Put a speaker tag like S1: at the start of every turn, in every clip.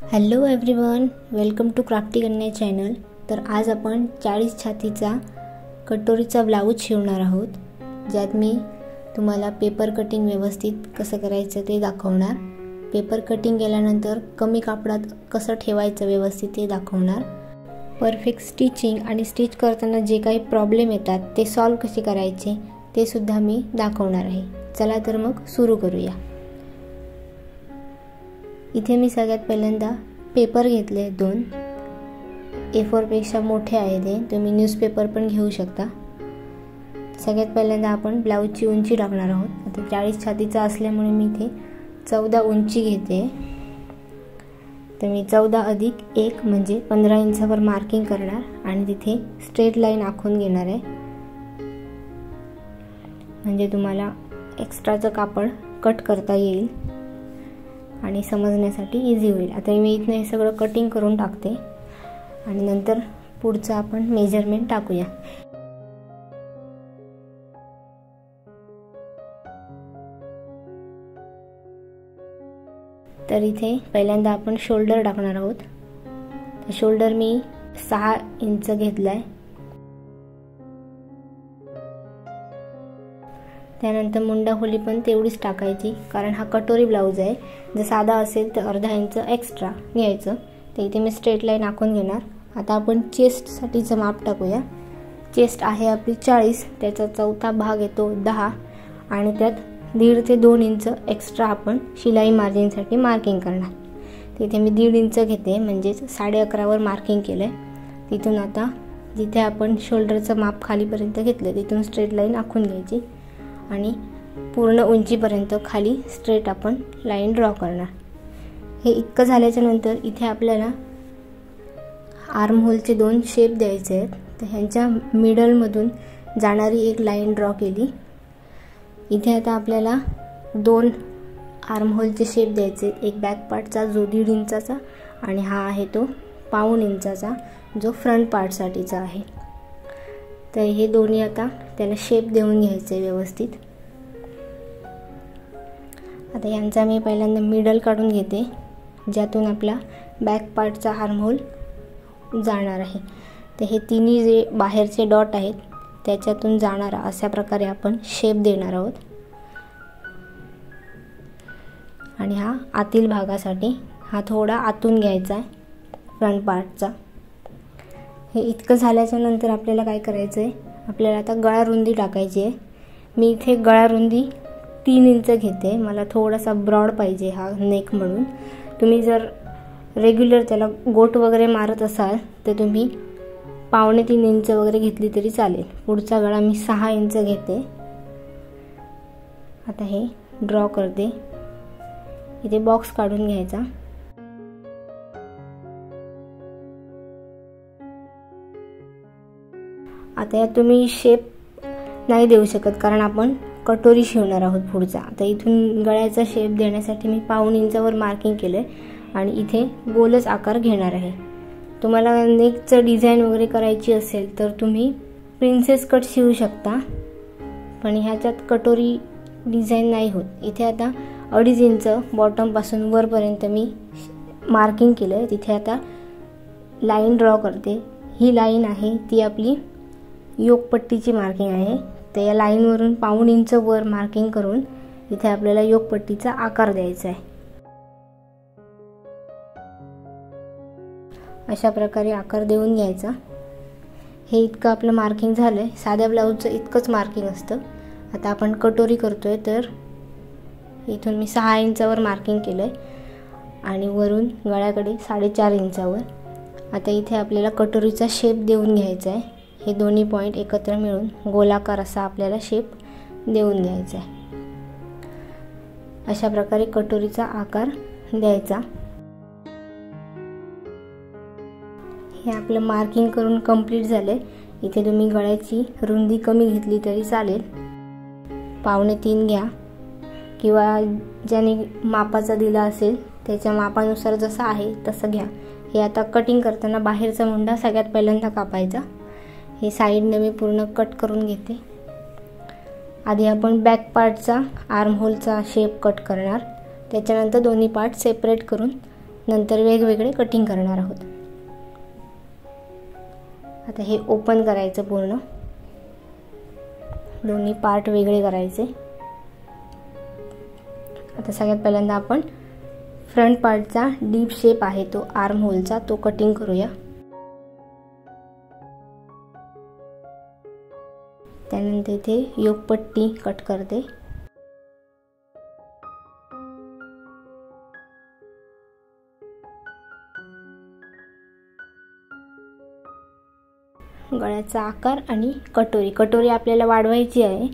S1: Hello everyone, welcome to Crafty Kanya channel. तर आज आपण 40 छातीचा कटोरीचा ब्लाऊज शिवणार आहोत, ज्यात मी तुम्हाला पेपर कटिंग व्यवस्थित कसं करायचं ते दाखवणार। पेपर कटिंग केल्यानंतर कमी कापडात कसं ठेवायचं व्यवस्थित ते दाखवणार। परफेक्ट स्टिचिंग आणि स्टिच करताना जे काही प्रॉब्लेम येतात ते सॉल्व कसे करायचे ते सुद्धा मी दाखवणार आहे। चला तर मग सुरू करूया। इथे मी सगळ्यात पहिल्यांदा पेपर घेतले 2 A4 पेक्षा मोठे आहे ते, तुम्ही न्यूजपेपर पण घेऊ शकता। सगळ्यात पहिल्यांदा आपण ब्लाऊजची उंची टाकणार आहोत। आता 40 छातीचा असल्यामुळे मी इथे 14 उंची घेते। तर मी 14 + 1 म्हणजे 15 इंचावर मार्किंग करणार आणि तिथे स्ट्रेट लाईन आखून घेणार आहे, म्हणजे तुम्हाला एक्स्ट्राचं कापड कट करता येईल आणि समजण्यासाठी इझी होईल। आता मी इथे हे सगळं कटिंग करून टाकते आणि नंतर पुढचं आपण मेजरमेंट टाकूया। तर इथे पहिल्यांदा आपण शोल्डर टाकणार आहोत। तर शोल्डर मी 6 इंच घेतलाय। त्यानंतर मुंडा खोली पण तेवढीच टाकायची, कारण हा कटोरी ब्लाऊज आहे। जर साधा असेल तर अर्धा इंच एक्स्ट्रा घ्यायचं। तर इथे मी स्ट्रेट लाईन आखून घेणार। आता आपण चेस्ट साठीचं माप टाकूया। चेस्ट आहे आपली 40, त्याचा चौथा भाग येतो 10 आणि त्यात 1.5 ते 2 इंच एक्स्ट्रा आपण शिलाई मार्जिनसाठी मार्किंग करणार। तिथे मी 1.5 इंच घेते, म्हणजे 11.5 वर मार्किंग केलंय। तिथून आता जिथे आपण शोल्डरचं माप खालीपर्यंत घेतलं तिथून स्ट्रेट लाईन आखून घ्यायची आणि पूर्ण उंचीपर्यंत खाली स्ट्रेट आपण लाईन ड्रॉ करणार। हे इतकं झाल्याच्या नंतर इथे आपल्याला आर्म होलचे 2 शेप द्यायचे आहेत। तर ह्यांच्या मिडलमधून जाणारी एक लाईन ड्रॉ केली। इथे आता आपल्याला 2 आर्म होलचे शेप द्यायचे, एक बॅक पार्टचा जो 1.5 इंचाचा आणि हा आहे तो 1.25 इंचाचा जो फ्रंट पार्टसाठीचा आहे। तर हे दोन्ही आता त्याला शेप देऊन घ्यायचे व्यवस्थित। आता यांचा मी पहिल्यांदा मिडल काढून घेते, ज्यातून आपला बॅक पार्टचा आर्म होल जाणार आहे। तर हे तिन्ही जे बाहेरचे डॉट आहेत त्याच्यातून जाणारा अशा प्रकारे आपण शेप देणार आहोत। आणि हा आतील भागासाठी हा थोडा आतून घ्यायचा आहे फ्रंट पार्टचा। हे इतकं झाल्याच्या नंतर आपल्याला काय करायचं आहे, आपल्याला आता गळा रुंदी टाकायची आहे। मी इथे गळा रुंदी 3 इंच घेते, मला थोडासा ब्रॉड पाहिजे हा नेक म्हणून। तुम्ही जर रेग्युलर त्याला गोट वगैरे मारत असाल तर तुम्ही 2.25 इंच वगैरे घेतली तरी चालेल। पुढचा गळा मी 6 इंच घेते। आता हे ड्रॉ करते, इथे बॉक्स काढून घ्यायचा। आता यात तुम्ही शेप नाही देऊ शकत, कारण आपण कटोरी शिवणार आहोत पुढचा। आता इथून गळ्याचा शेप देण्यासाठी मी 1.25 इंचावर मार्किंग केले आणि इथे गोलच आकार घेणार आहे। तुम्हाला नेकचं डिझाईन वगैरे करायची असेल तर तुम्ही प्रिन्सेस कट शिवू शकता, पण ह्याच्यात कटोरी डिझाईन नाही होत। इथे आता 2.5 इंच बॉटमपासून वरपर्यंत मी मार्किंग केलं आहे। तिथे आता लाईन ड्रॉ करते। ही लाईन आहे ती आपली योकपट्टीची मार्किंग आहे। तर या लाईनवरून 1.25 इंच वर मार्किंग करून इथे आपल्याला योकपट्टीचा आकार द्यायचा आहे। अशा प्रकारे आकार देऊन घ्यायचा। हे इतकं आपलं मार्किंग झालंय। साध्या ब्लाऊजचं इतकंच मार्किंग असतं। आता आपण कटोरी करतोय, तर इथून मी 6 इंचावर मार्किंग केलंय आणि वरून गळ्याकडे 4.5 इंचावर। आता इथे आपल्याला कटोरीचा शेप देऊन घ्यायचा आहे। हे दोन्ही पॉइंट एकत्र मिळून गोलाकार असा आपल्याला शेप देऊन घ्यायचा आहे। अशा प्रकारे कटोरीचा आकार द्यायचा। हे आपलं मार्किंग करून कंप्लीट झाले। इथे तुम्ही गळ्याची रुंदी कमी घेतली तरी चालेल, 2.25 घ्या किंवा ज्याने मापाचा दिला असेल त्याच्या मापानुसार जसं आहे तसं घ्या। हे आता कटिंग करताना बाहेरचा मुंडा सगळ्यात पहिल्यांदा कापायचा। हे साईडने मी पूर्ण कट करून घेते। आधी आपण बॅक पार्टचा आर्म होलचा शेप कट करणार, त्याच्यानंतर दोन्ही पार्ट सेपरेट करून नंतर वेगवेगळे कटिंग करणार आहोत. आता हे ओपन करायचं, पूर्ण दोन्ही पार्ट वेगळे करायचे. आता सगळ्यात पहिल्यांदा आपण फ्रंट पार्टचा डीप शेप आहे तो आर्म होलचा, तो कटिंग करूया. त्यानंतर इथे योकपट्टी कट करते. गळ्याचा आकार आणि कटोरी आपल्याला वाढवायची आहे,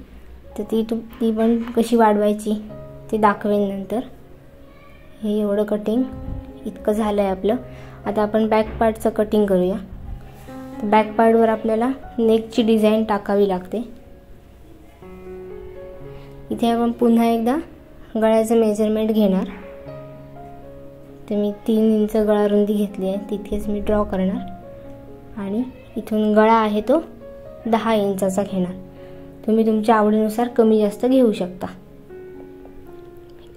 S1: तर ती पण कशी वाढवायची ते दाखवेन नंतर. हे एवढं कटिंग इतकं झालं आहे आपलं. आता आपण बॅक पार्टचं कटिंग करूया. तर बॅक पार्टवर आपल्याला नेकची डिझाईन टाकावी लागते. इथे आपण पुन्हा एकदा गळ्याचं मेजरमेंट घेणार. तर मी 3 इंच गळा रुंदी घेतली आहे, तितकेच मी ड्रॉ करणार आणि इथून गळा आहे तो 10 इंचाचा घेणार. तुम्ही तुमच्या आवडीनुसार कमी जास्त घेऊ शकता.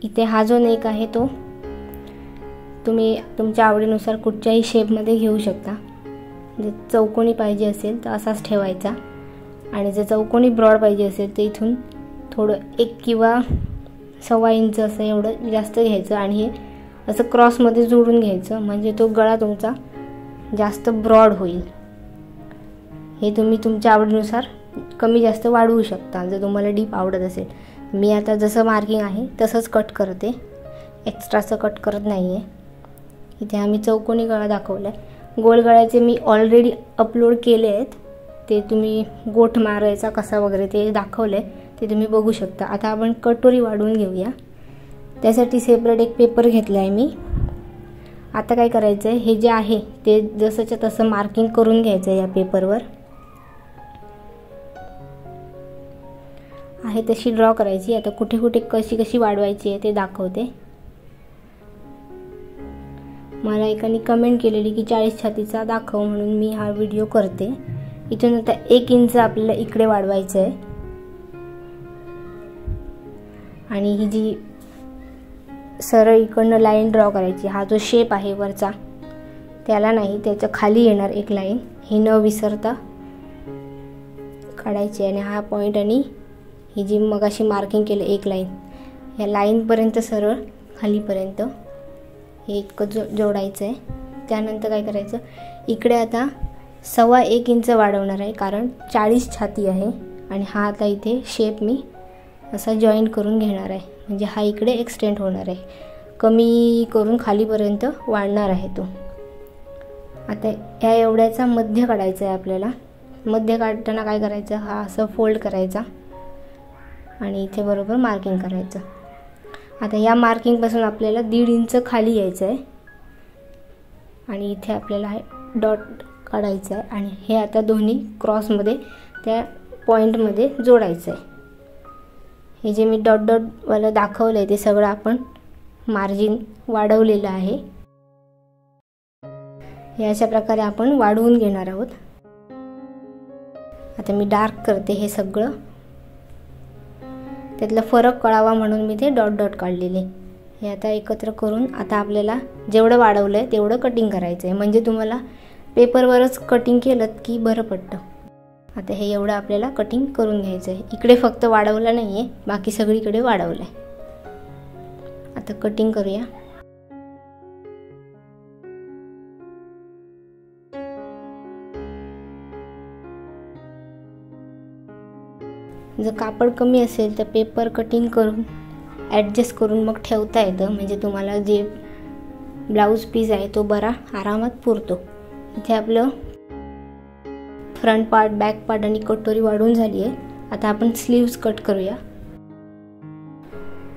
S1: इथे हा जो नेक आहे तो तुम्ही तुमच्या आवडीनुसार कुठच्याही शेपमध्ये घेऊ शकता. जर चौकोनी पाहिजे असेल तर असाच ठेवायचा आणि जर चौकोनी ब्रॉड पाहिजे असेल तर इथून थोडं 1 किंवा 1.25 इंच असं एवढं जास्त घ्यायचं आणि हे असं क्रॉसमध्ये जोडून घ्यायचं, म्हणजे तो गळा तुमचा जास्त ब्रॉड होईल. हे तुम्ही तुमच्या आवडीनुसार कमी जास्त वाढवू शकता जर तुम्हाला डीप आवडत असेल. मी आता जसं मार्किंग आहे तसंच कट करते, एक्स्ट्राचं कट करत नाही आहे. इथे आम्ही चौकोनी गळा दाखवला आहे. गोल गळ्याचे मी ऑलरेडी अपलोड केले आहेत, ते तुम्ही गोठ मारायचा कसा वगैरे ते दाखवलं आहे, ते तुम्ही बघू शकता. आता आपण कटोरी वाढवून घेऊया. त्यासाठी सेपरेट एक पेपर घेतला आहे मी. आता काय करायचं आहे, हे जे आहे ते जसंच्या तसं मार्किंग करून घ्यायचं आहे. या पेपरवर आहे तशी ड्रॉ करायची. आता कुठे कुठे कशी वाढवायची आहे ते दाखवते. मला एकाने कमेंट केलेली की 40 छातीचा दाखव, म्हणून मी हा व्हिडिओ करते. इथून आता 1 इंच आपल्याला इकडे वाढवायचं आहे आणि ही जी सरळ इकडनं लाईन ड्रॉ करायची. हा जो शेप आहे वरचा त्याला नाही, त्याच्या खाली येणार एक लाईन, ही न विसरता काढायची. आणि हा पॉईंट आणि ही जी मगाशी मार्किंग केलं एक लाईन, या लाईनपर्यंत सरळ खालीपर्यंत हे इतकं जोडायचं आहे. त्यानंतर काय करायचं, इकडे आता 1.25 इंच वाढवणार आहे, कारण 40 छाती आहे आणि हा आता इथे शेप मी असा जॉईन करून घेणार आहे, म्हणजे हा इकडे एक्सटेंड होणार आहे, कमी करून खालीपर्यंत वाढणार आहे तो. आता या एवढ्याचा मध्य काढायचा आहे आपल्याला. मध्य काढताना काय करायचं, हा असं फोल्ड करायचा आणि इथे बरोबर मार्किंग करायचं. आता या मार्किंगपासून आपल्याला 1.5 इंच खाली यायचं आहे आणि इथे आपल्याला हे डॉट काढायचं आहे आणि हे आता दोन्ही क्रॉसमध्ये त्या पॉईंटमध्ये जोडायचं आहे. हे जे मी डॉटवाला दाखवलं आहे ते सगळं आपण मार्जिन वाढवलेलं आहे. हे अशा प्रकारे आपण वाढवून घेणार आहोत. आता मी डार्क करते हे सगळं, त्यातला फरक कळावा म्हणून मी ते डॉट काढलेले. हे आता एकत्र करून आता आपल्याला जेवढं वाढवलं आहे तेवढं कटिंग करायचं आहे, म्हणजे तुम्हाला पेपरवरच कटिंग केलं की बरं पडतं. आता हे एवढं आपल्याला कटिंग करून घ्यायचं आहे. इकडे फक्त वाढवलं नाही आहे, बाकी सगळीकडे वाढवलं आहे. आता कटिंग करूया. जर कापड कमी असेल तर पेपर कटिंग करून ॲडजस्ट करून मग ठेवता येतं, म्हणजे तुम्हाला जे ब्लाऊज पीस आहे तो बरा आरामात पुरतो. इथे आपलं फ्रंट पार्ट, बॅक पार्ट आणि कटोरी वाढून झाली आहे. आता आपण स्लीव्स कट करूया.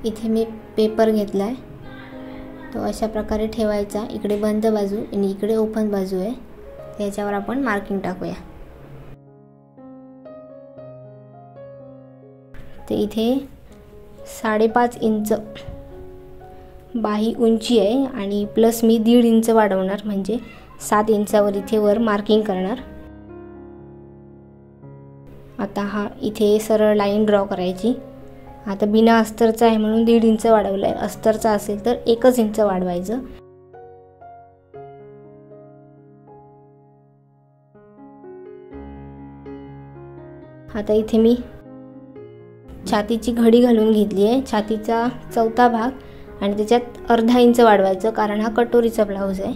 S1: इथे मी पेपर घेतला आहे, तो अशा प्रकारे ठेवायचा. इकडे बंद बाजू आणि इकडे ओपन बाजू आहे, त्याच्यावर आपण मार्किंग टाकूया. ते इथे 5.5 इंच बाही उंची आहे आणि प्लस मी 1.5 इंच वाढवणार, म्हणजे 7 इंचावर इथे वर मार्किंग करणार. आता हा इथे सरळ लाईन ड्रॉ करायची. आता बिना अस्तरचा आहे म्हणून 1.5 इंच वाढवलं आहे. अस्तरचा असेल तर 1 इंच वाढवायचं. आता इथे मी छातीची घडी घालून घेतली आहे, छातीचा चौथा भाग, आणि त्याच्यात अर्धा इंच वाढवायचं कारण हा कटोरीचा ब्लाऊज आहे.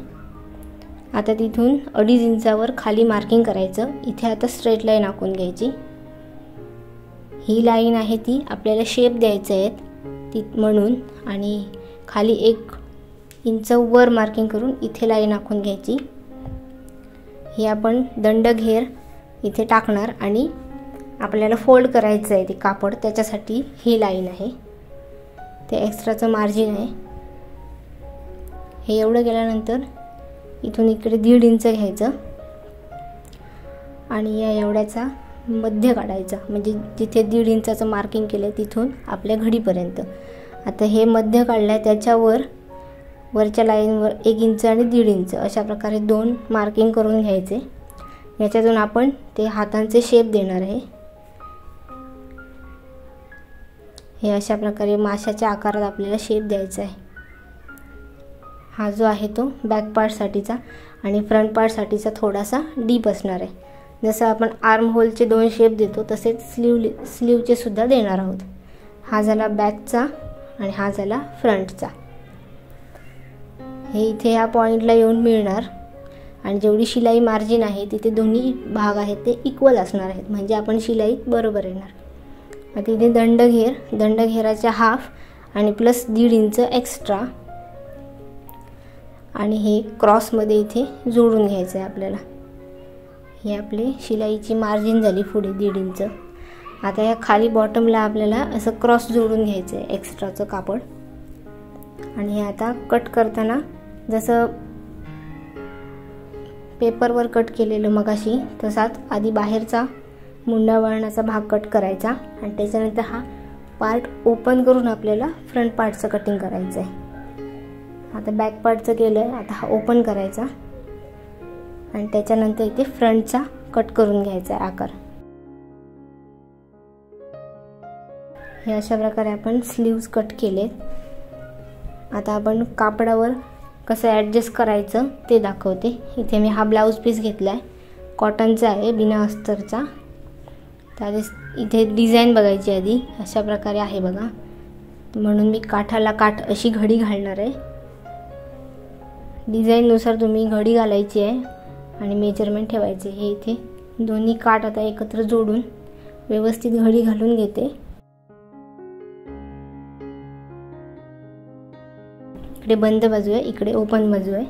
S1: आता तिथून 2.5 इंचावर खाली मार्किंग करायचं. इथे आता स्ट्रेट लाईन आखून घ्यायची. ही लाईन आहे ती आपल्याला शेप द्यायचं आहे ती म्हणून, आणि खाली 1 इंच वर मार्किंग करून इथे लाईन आखून घ्यायची. ही आपण दंडघेर इथे टाकणार आणि आपल्याला फोल्ड करायचं आहे ते कापड, त्याच्यासाठी ही लाईन आहे. ते एक्स्ट्राचं मार्जिन आहे. हे एवढं केल्यानंतर इथून इकडे 1.5 इंच घ्यायचं आणि या एवढ्याचा मध्य काढायचा, म्हणजे जिथे 1.5 इंचाचं मार्किंग केलं आहे तिथून आपल्या घडीपर्यंत. आता हे मध्य काढलं आहे, त्याच्यावर वरच्या लाईनवर 1 इंच आणि 1.5 इंच अशा प्रकारे 2 मार्किंग करून घ्यायचे. याच्यातून आपण ते हातांचे शेप देणार आहे. हे अशा प्रकारे माशाच्या आकारात आपल्याला शेप द्यायचा आहे. हा जो आहे तो बॅक पार्टसाठीचा, आणि फ्रंट पार्टसाठीचा थोडासा डीप असणार आहे. जसं आपण आर्म होलचे 2 शेप देतो तसेच स्लीवचे सुद्धा देणार आहोत. हा झाला बॅकचा आणि हा झाला फ्रंटचा. हे इथे ह्या पॉईंटला येऊन मिळणार, आणि जेवढी शिलाई मार्जिन आहे तिथे दोन्ही भाग आहेत ते इक्वल असणार आहेत, म्हणजे आपण शिलाई बरोबर येणार. आता इथे दंडघेराच्या हाफ आणि प्लस 1.5 इंच एक्स्ट्रा, आणि हे क्रॉसमध्ये इथे जोडून घ्यायचं आहे आपल्याला. हे आपले शिलाईची मार्जिन झाली पुढे 1.5 इंच. आता या खाली बॉटमला आपल्याला असं क्रॉस जोडून घ्यायचं आहे एक्स्ट्राचं कापड. आणि हे आता कट करताना जसं पेपरवर कट केलेलं मगाशी तसाच आधी बाहेरचा मुंडा वळणाचा भाग कट करायचा, आणि त्याच्यानंतर हा पार्ट ओपन करून आपल्याला फ्रंट पार्टचं कटिंग करायचं आहे. आता बॅक पार्टचं केलं आहे, आता हा ओपन करायचा आणि त्याच्यानंतर इथे फ्रंटचा कट करून घ्यायचा आहे आकार. हे अशा प्रकारे आपण स्लीव्ज कट केले. आता आपण कापडावर कसं ॲडजस्ट करायचं ते दाखवते. इथे मी हा ब्लाऊज पीस घेतला आहे, कॉटनचा आहे बिना अस्तरचा. त्यावेळेस इथे डिझाईन बघायची आधी, अशा प्रकारे आहे बघा, म्हणून मी काठाला काठ अशी घडी घालणार आहे. डिझाईननुसार तुम्ही घडी घालायची आहे आणि मेजरमेंट ठेवायचे. हे इथे दोन्ही काठ आता एकत्र जोडून व्यवस्थित घडी घालून घेते. इकडे बंद बाजू आहे, इकडे ओपन बाजू आहे.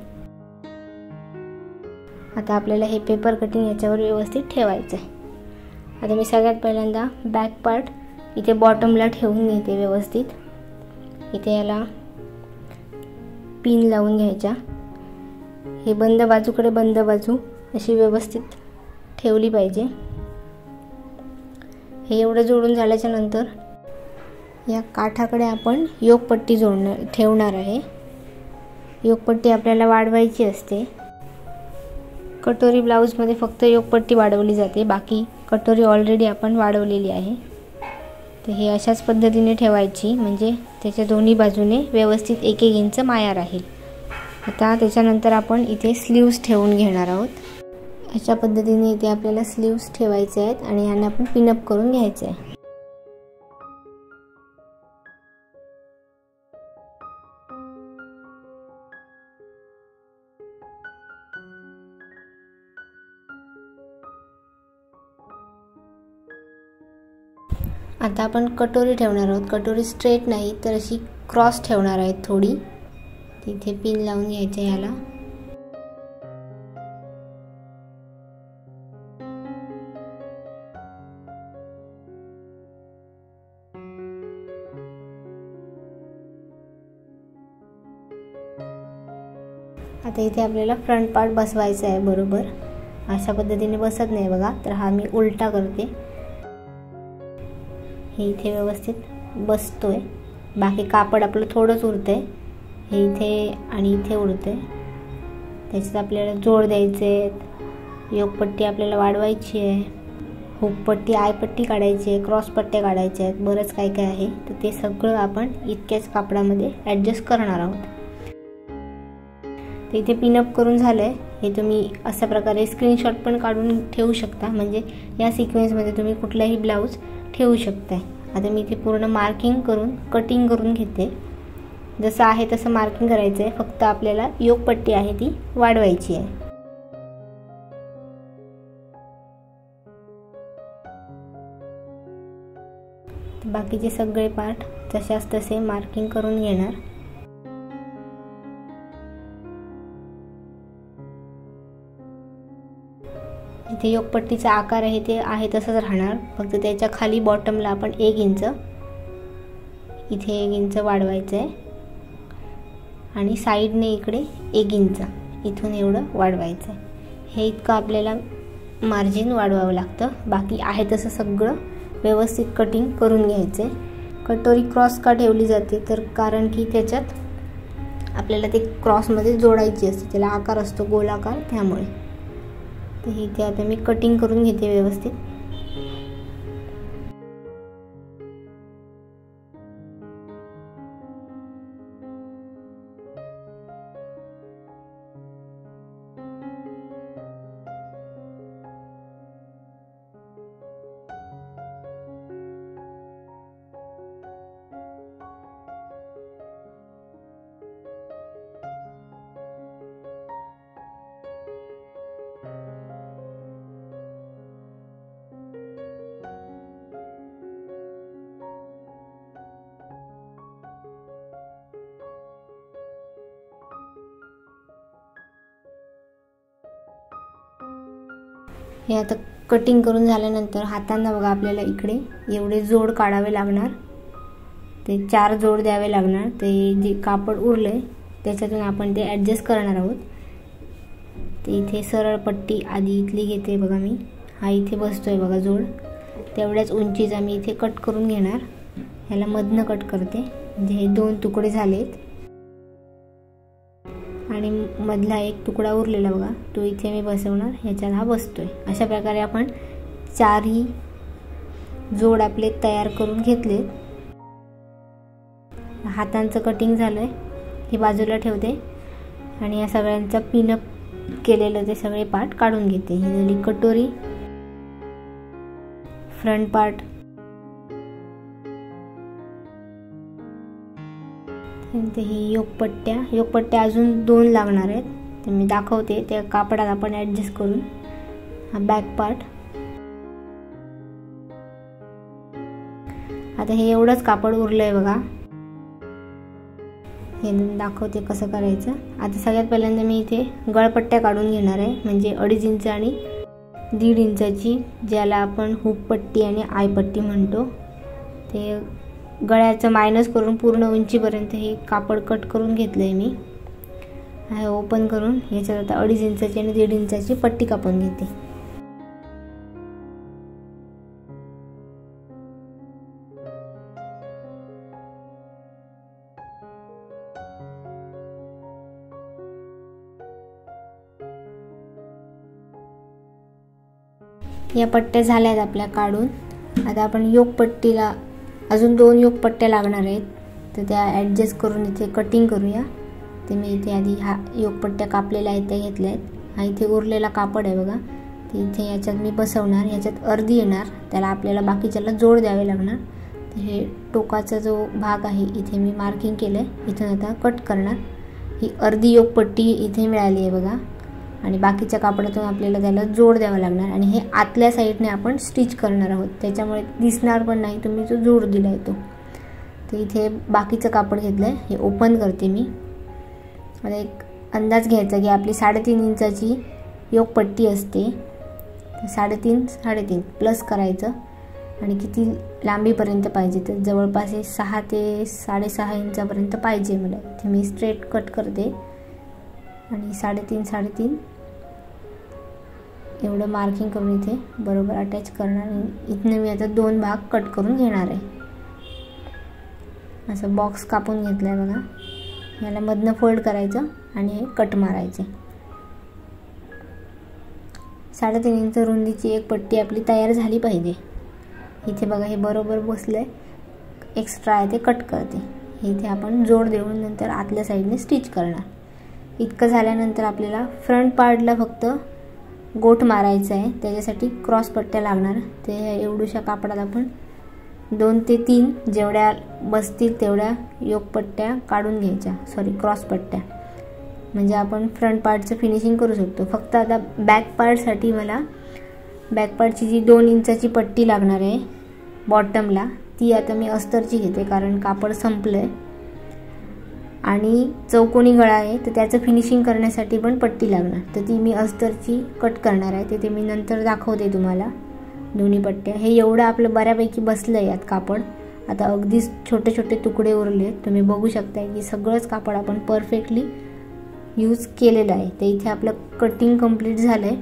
S1: आता आपल्याला हे पेपर कटिंग याच्यावर व्यवस्थित ठेवायचं आहे. आता मी सगळ्यात पहिल्यांदा बॅक पार्ट इथे बॉटमला ठेवून घेते व्यवस्थित. इथे याला पिन लावून घ्यायच्या. हे बंद बाजूकडे बंद बाजू अशी व्यवस्थित ठेवली पाहिजे. हे एवढं जोडून झाल्याच्या नंतर या काठाकडे आपण योकपट्टी ठेवणार आहे. योकपट्टी आपल्याला वाढवायची असते. कटोरी ब्लाऊजमध्ये फक्त योकपट्टी वाढवली जाते, बाकी कटोरी ऑलरेडी आपण वाढवलेली आहे. तर हे अशाच पद्धतीने ठेवायची, म्हणजे त्याच्या दोन्ही बाजूने व्यवस्थित 1-1 इंच माया राहील. आता त्याच्यानंतर आपण इथे स्लीव्ज ठेवून घेणार आहोत. अशा पद्धतीने इथे आपल्याला स्लीव्ज ठेवायचे आहेत आणि यांना आपण पिनअप करून घ्यायचे आहे. आता आपण कटोरी ठेवणार आहोत. कटोरी स्ट्रेट नाही तर अशी क्रॉस ठेवणार आहेत थोडी. तिथे पिन लावून घ्यायचे याला. आता इथे आपल्याला फ्रंट पार्ट बसवायचा आहे बरोबर. अशा पद्धतीने बसत नाही बघा, तर हा मी उलटा करते. हे इथे व्यवस्थित बसतोय. बाकी कापड आपलं थोडंच उरतंय. हे इथे आणि इथे उरतंय. त्याच्यात आपल्याला जोड द्यायचे. योकपट्टी आपल्याला वाढवायची आहे. हुकपट्टी, आयपट्टी काढायची आहे. क्रॉस पट्ट्या काढायच्या आहेत. बरंच काय काय आहे. तर ते सगळं आपण इतक्याच कापडामध्ये ॲडजस्ट करणार आहोत. तर इथे पिनअप करून झालं आहे. हे तुम्ही अशा प्रकारे स्क्रीनशॉट पण काढून ठेवू शकता, म्हणजे या सिक्वेन्समध्ये तुम्ही कुठलाही ब्लाऊज ठेवू शकताय. आता मी इथे पूर्ण मार्किंग करून कटिंग करून घेते. जसं आहे तसं मार्किंग करायचं आहे, फक्त आपल्याला योकपट्टी आहे ती वाढवायची आहे. बाकीचे सगळे पार्ट तशाच तसे मार्किंग करून घेणार. इथे योकपट्टीचा आकार आहे ते आहे तसंच राहणार, फक्त त्याच्या खाली बॉटमला आपण 1 इंच, इथे 1 इंच वाढवायचं आहे आणि साईडने इकडे 1 इंच इथून एवढं वाढवायचं आहे. हे इतकं आपल्याला मार्जिन वाढवावं लागतं. बाकी आहे तसं सगळं व्यवस्थित कटिंग करून घ्यायचं आहे. कटोरी क्रॉस का ठेवली जाते, तर कारण की त्याच्यात आपल्याला ते क्रॉसमध्ये जोडायची असते, त्याला आकार असतो गोलाकार, त्यामुळे. तर इथे आता मी कटिंग करून घेते व्यवस्थित. हे आता कटिंग करून झाल्यानंतर हातांना बघा आपल्याला इकडे एवढे जोड काढावे लागणार. ते 4 जोड द्यावे लागणार. ते जे कापड उरलंय त्याच्यातून आपण ते ॲडजस्ट करणार आहोत. ते इथे सरळ पट्टी आधी इथली घेते बघा मी. हा इथे बसतोय बघा जोड. तेवढ्याच उंचीचा मी इथे कट करून घेणार. ह्याला मधनं कट करते, म्हणजे हे 2 तुकडे झालेत आणि मधला एक तुकडा उरलेला बघा, तो इथे मी बसवणार. ह्याच्यात हा बसतोय. अशा प्रकारे आपण 4ही जोड आपले तयार करून घेतले. हातांचं कटिंग झालंय, हे बाजूला ठेवते आणि या सगळ्यांचा पिनअप केलेलं ते सगळे पार्ट काढून घेते. ही झाली कटोरी, फ्रंट पार्ट. ही योकपट्ट्या अजून 2 लागणार आहेत, ते मी दाखवते. त्या कापडात आपण ॲडजस्ट करून. हा बॅक पार्ट. आता हे एवढंच कापड उरलंय बघा, हे दाखवते कसं करायचं. आता सगळ्यात पहिल्यांदा मी इथे गळपट्ट्या काढून घेणार आहे, म्हणजे 2.5 इंच आणि 1.5 इंचाची, ज्याला आपण हुकपट्टी आणि आयपट्टी म्हणतो. ते गळ्याचं मायनस करून पूर्ण उंचीपर्यंत हे कापड कट करून घेतलंय मी. हे ओपन करून याच्यात आता 2.5 इंचाची आणि 1.5 इंचाची पट्टी कापून घेते. या पट्ट्या झाल्यात आपल्या काढून. आता आपण योकपट्टीला अजून 2 योकपट्ट्या लागणार आहेत, तर त्या ॲडजस्ट करून इथे कटिंग करूया. ते मी इथे आधी हा योकपट्ट्या कापलेल्या आहेत त्या घेतल्या आहेत. हा इथे उरलेला कापड आहे बघा, ते इथे याच्यात मी बसवणार. याच्यात अर्धी येणार, त्याला आपल्याला बाकीच्याला जोड द्यावे लागणार. तर हे टोकाचा जो भाग आहे इथे मी मार्किंग केलं आहे, इथून आता कट करणार. ही अर्धी योकपट्टी इथे मिळाली आहे बघा, आणि बाकीच्या कापडातून आपल्याला त्याला जोड द्यावा लागणार. आणि हे आतल्या साईडने आपण स्टिच करणार आहोत, त्याच्यामुळे दिसणार पण नाही तुम्ही जो जोड दिला आहे तो. तर इथे बाकीचं कापड घेतलं आहे, हे ओपन करते मी. आता एक अंदाज घ्यायचा की आपली 3.5 इंचाची योकपट्टी असते, 3.5 प्लस करायचं. आणि किती लांबीपर्यंत पाहिजे, तर जवळपास 6 ते 6.5 इंचापर्यंत पाहिजे मला. इथे मी स्ट्रेट कट करते आणि 3.5 एवढं मार्किंग करून इथे बरोबर अटॅच करणार. इथनं मी आता 2 भाग कट करून घेणार आहे. असं बॉक्स कापून घेतलं आहे बघा. याला मधनं फोल्ड करायचं आणि हे कट मारायचे. 3.5 इंच रुंदीची एक पट्टी आपली तयार झाली पाहिजे. इथे बघा हे बरोबर बसलं आहे, एक्स्ट्रा आहे ते कट करते. इथे आपण जोड देऊन नंतर आतल्या साईडने स्टिच करणार. इतकं झाल्यानंतर आपल्याला फ्रंट पार्टला फक्त गोट मारायचं आहे, त्याच्यासाठी क्रॉस पट्ट्या लागणार. ते एवढ्याशा कापडात आपण 2 ते 3 जेवढ्या बसतील तेवढ्या योगपट्ट्या काढून घ्यायच्या, क्रॉस पट्ट्या, म्हणजे आपण फ्रंट पार्टचं फिनिशिंग करू शकतो. फक्त आता बॅक पार्टसाठी मला बॅक पार्टची जी 2 इंचाची पट्टी लागणार आहे बॉटमला, ती आता मी अस्तरची घेते कारण कापड संपलं आहे. आणि चौकोनी गळा आहे तर त्याचं फिनिशिंग करण्यासाठी पण पट्टी लागणार, तर ती मी अस्तरची कट करणार आहे. ते मी नंतर दाखवते तुम्हाला दोन्ही पट्ट्या. हे एवढं आपलं बऱ्यापैकी बसलं आहे यात कापड. आता अगदी छोटे छोटे तुकडे उरले, तुम्ही बघू शकता की सगळंच कापड आपण परफेक्टली यूज केलेलं आहे. तर इथे आपलं कटिंग कंप्लीट झालं आहे.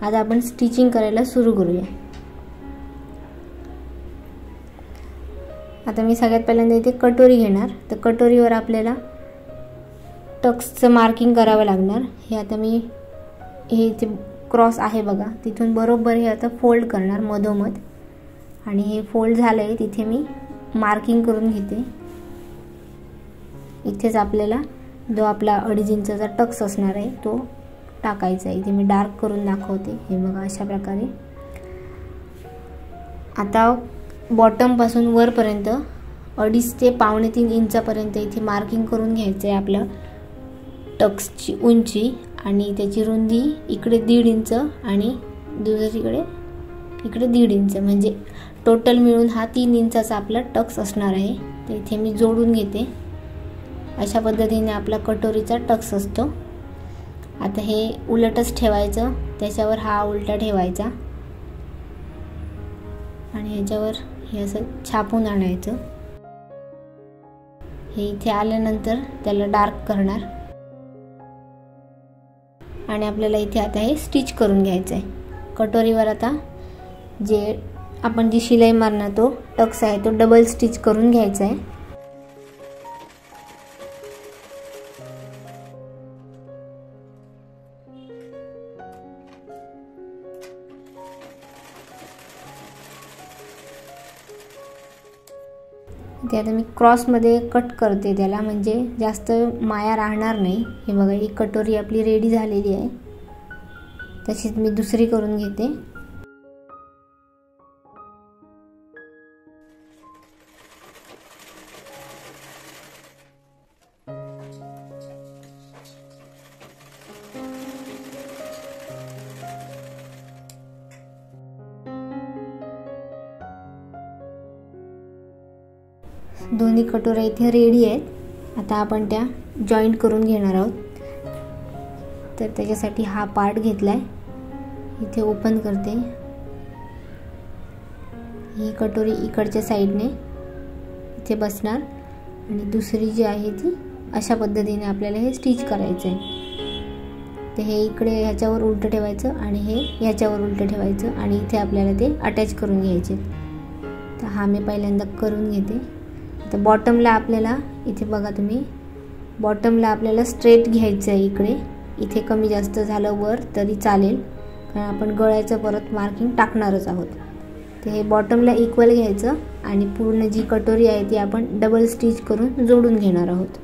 S1: आता आपण स्टिचिंग करायला सुरू करूया. आता मी सगळ्यात पहिल्यांदा इथे कटोरी घेणार, तर कटोरीवर आपल्याला टक्सचं मार्किंग करावं लागणार. हे आता मी हे इथे क्रॉस आहे बघा, तिथून बरोबर हे आता फोल्ड करणार मधोमध, आणि हे फोल्ड झालं आहे तिथे मी मार्किंग करून घेते. इथेच आपल्याला जो आपला 2.5 इंचाचा टक्स असणार आहे तो टाकायचा आहे. इथे मी डार्क करून दाखवते. हे बघा अशा प्रकारे. आता बॉटमपासून वरपर्यंत 2.5 ते 2.25 इंचापर्यंत इथे मार्किंग करून घ्यायचं आहे आपलं टक्सची उंची, आणि त्याची रुंदी इकडे 1.5 इंच आणि दुसरीकडे इकडे 1.5 इंच, म्हणजे टोटल मिळून हा 3 इंचाचा आपला टक्स असणार आहे. तर इथे मी जोडून घेते. अशा पद्धतीने आपला कटोरीचा टक्स असतो. आता हे उलटच ठेवायचं, त्याच्यावर हा उलटा ठेवायचा आणि ह्याच्यावर हे असं छापून आणायचं. हे इथे आल्यानंतर त्याला डार्क करणार आणि आपल्याला इथे आता हे स्टिच करून घ्यायचं आहे. कटोरीवर आता जे आपण जी शिलाई मारणार तो टक्स आहे तो डबल स्टिच करून घ्यायचा आहे. ते आता मी क्रॉसमध्ये कट करते त्याला, म्हणजे जास्त माया राहणार नाही. हे बघा ही कटोरी आपली रेडी झालेली आहे. तशीच मी दुसरी करून घेते. दोन्ही कटोऱ्या इथे रेडी आहेत. आता आपण त्या जॉईंट करून घेणार आहोत. तर त्याच्यासाठी हा पार्ट घेतलाय, इथे ओपन करते. ही कटोरी इकडच्या साईडने इथे बसणार आणि दुसरी जी आहे ती अशा पद्धतीने आपल्याला हे स्टिच करायचं आहे. तर हे इकडे ह्याच्यावर उलटं ठेवायचं आणि हे ह्याच्यावर उलटं ठेवायचं आणि इथे आपल्याला ते अटॅच करून घ्यायचे. तर हा मी पहिल्यांदा करून घेते. तर बॉटमला आपल्याला इथे बघा तुम्ही, बॉटमला आपल्याला स्ट्रेट घ्यायचं आहे. इथे कमी जास्त झालं वर तरी चालेल, कारण आपण गळ्याचं परत मार्किंग टाकणारच आहोत. तर हे बॉटमला इक्वल घ्यायचं आणि पूर्ण जी कटोरी आहे ती आपण डबल स्टिच करून जोडून घेणार आहोत.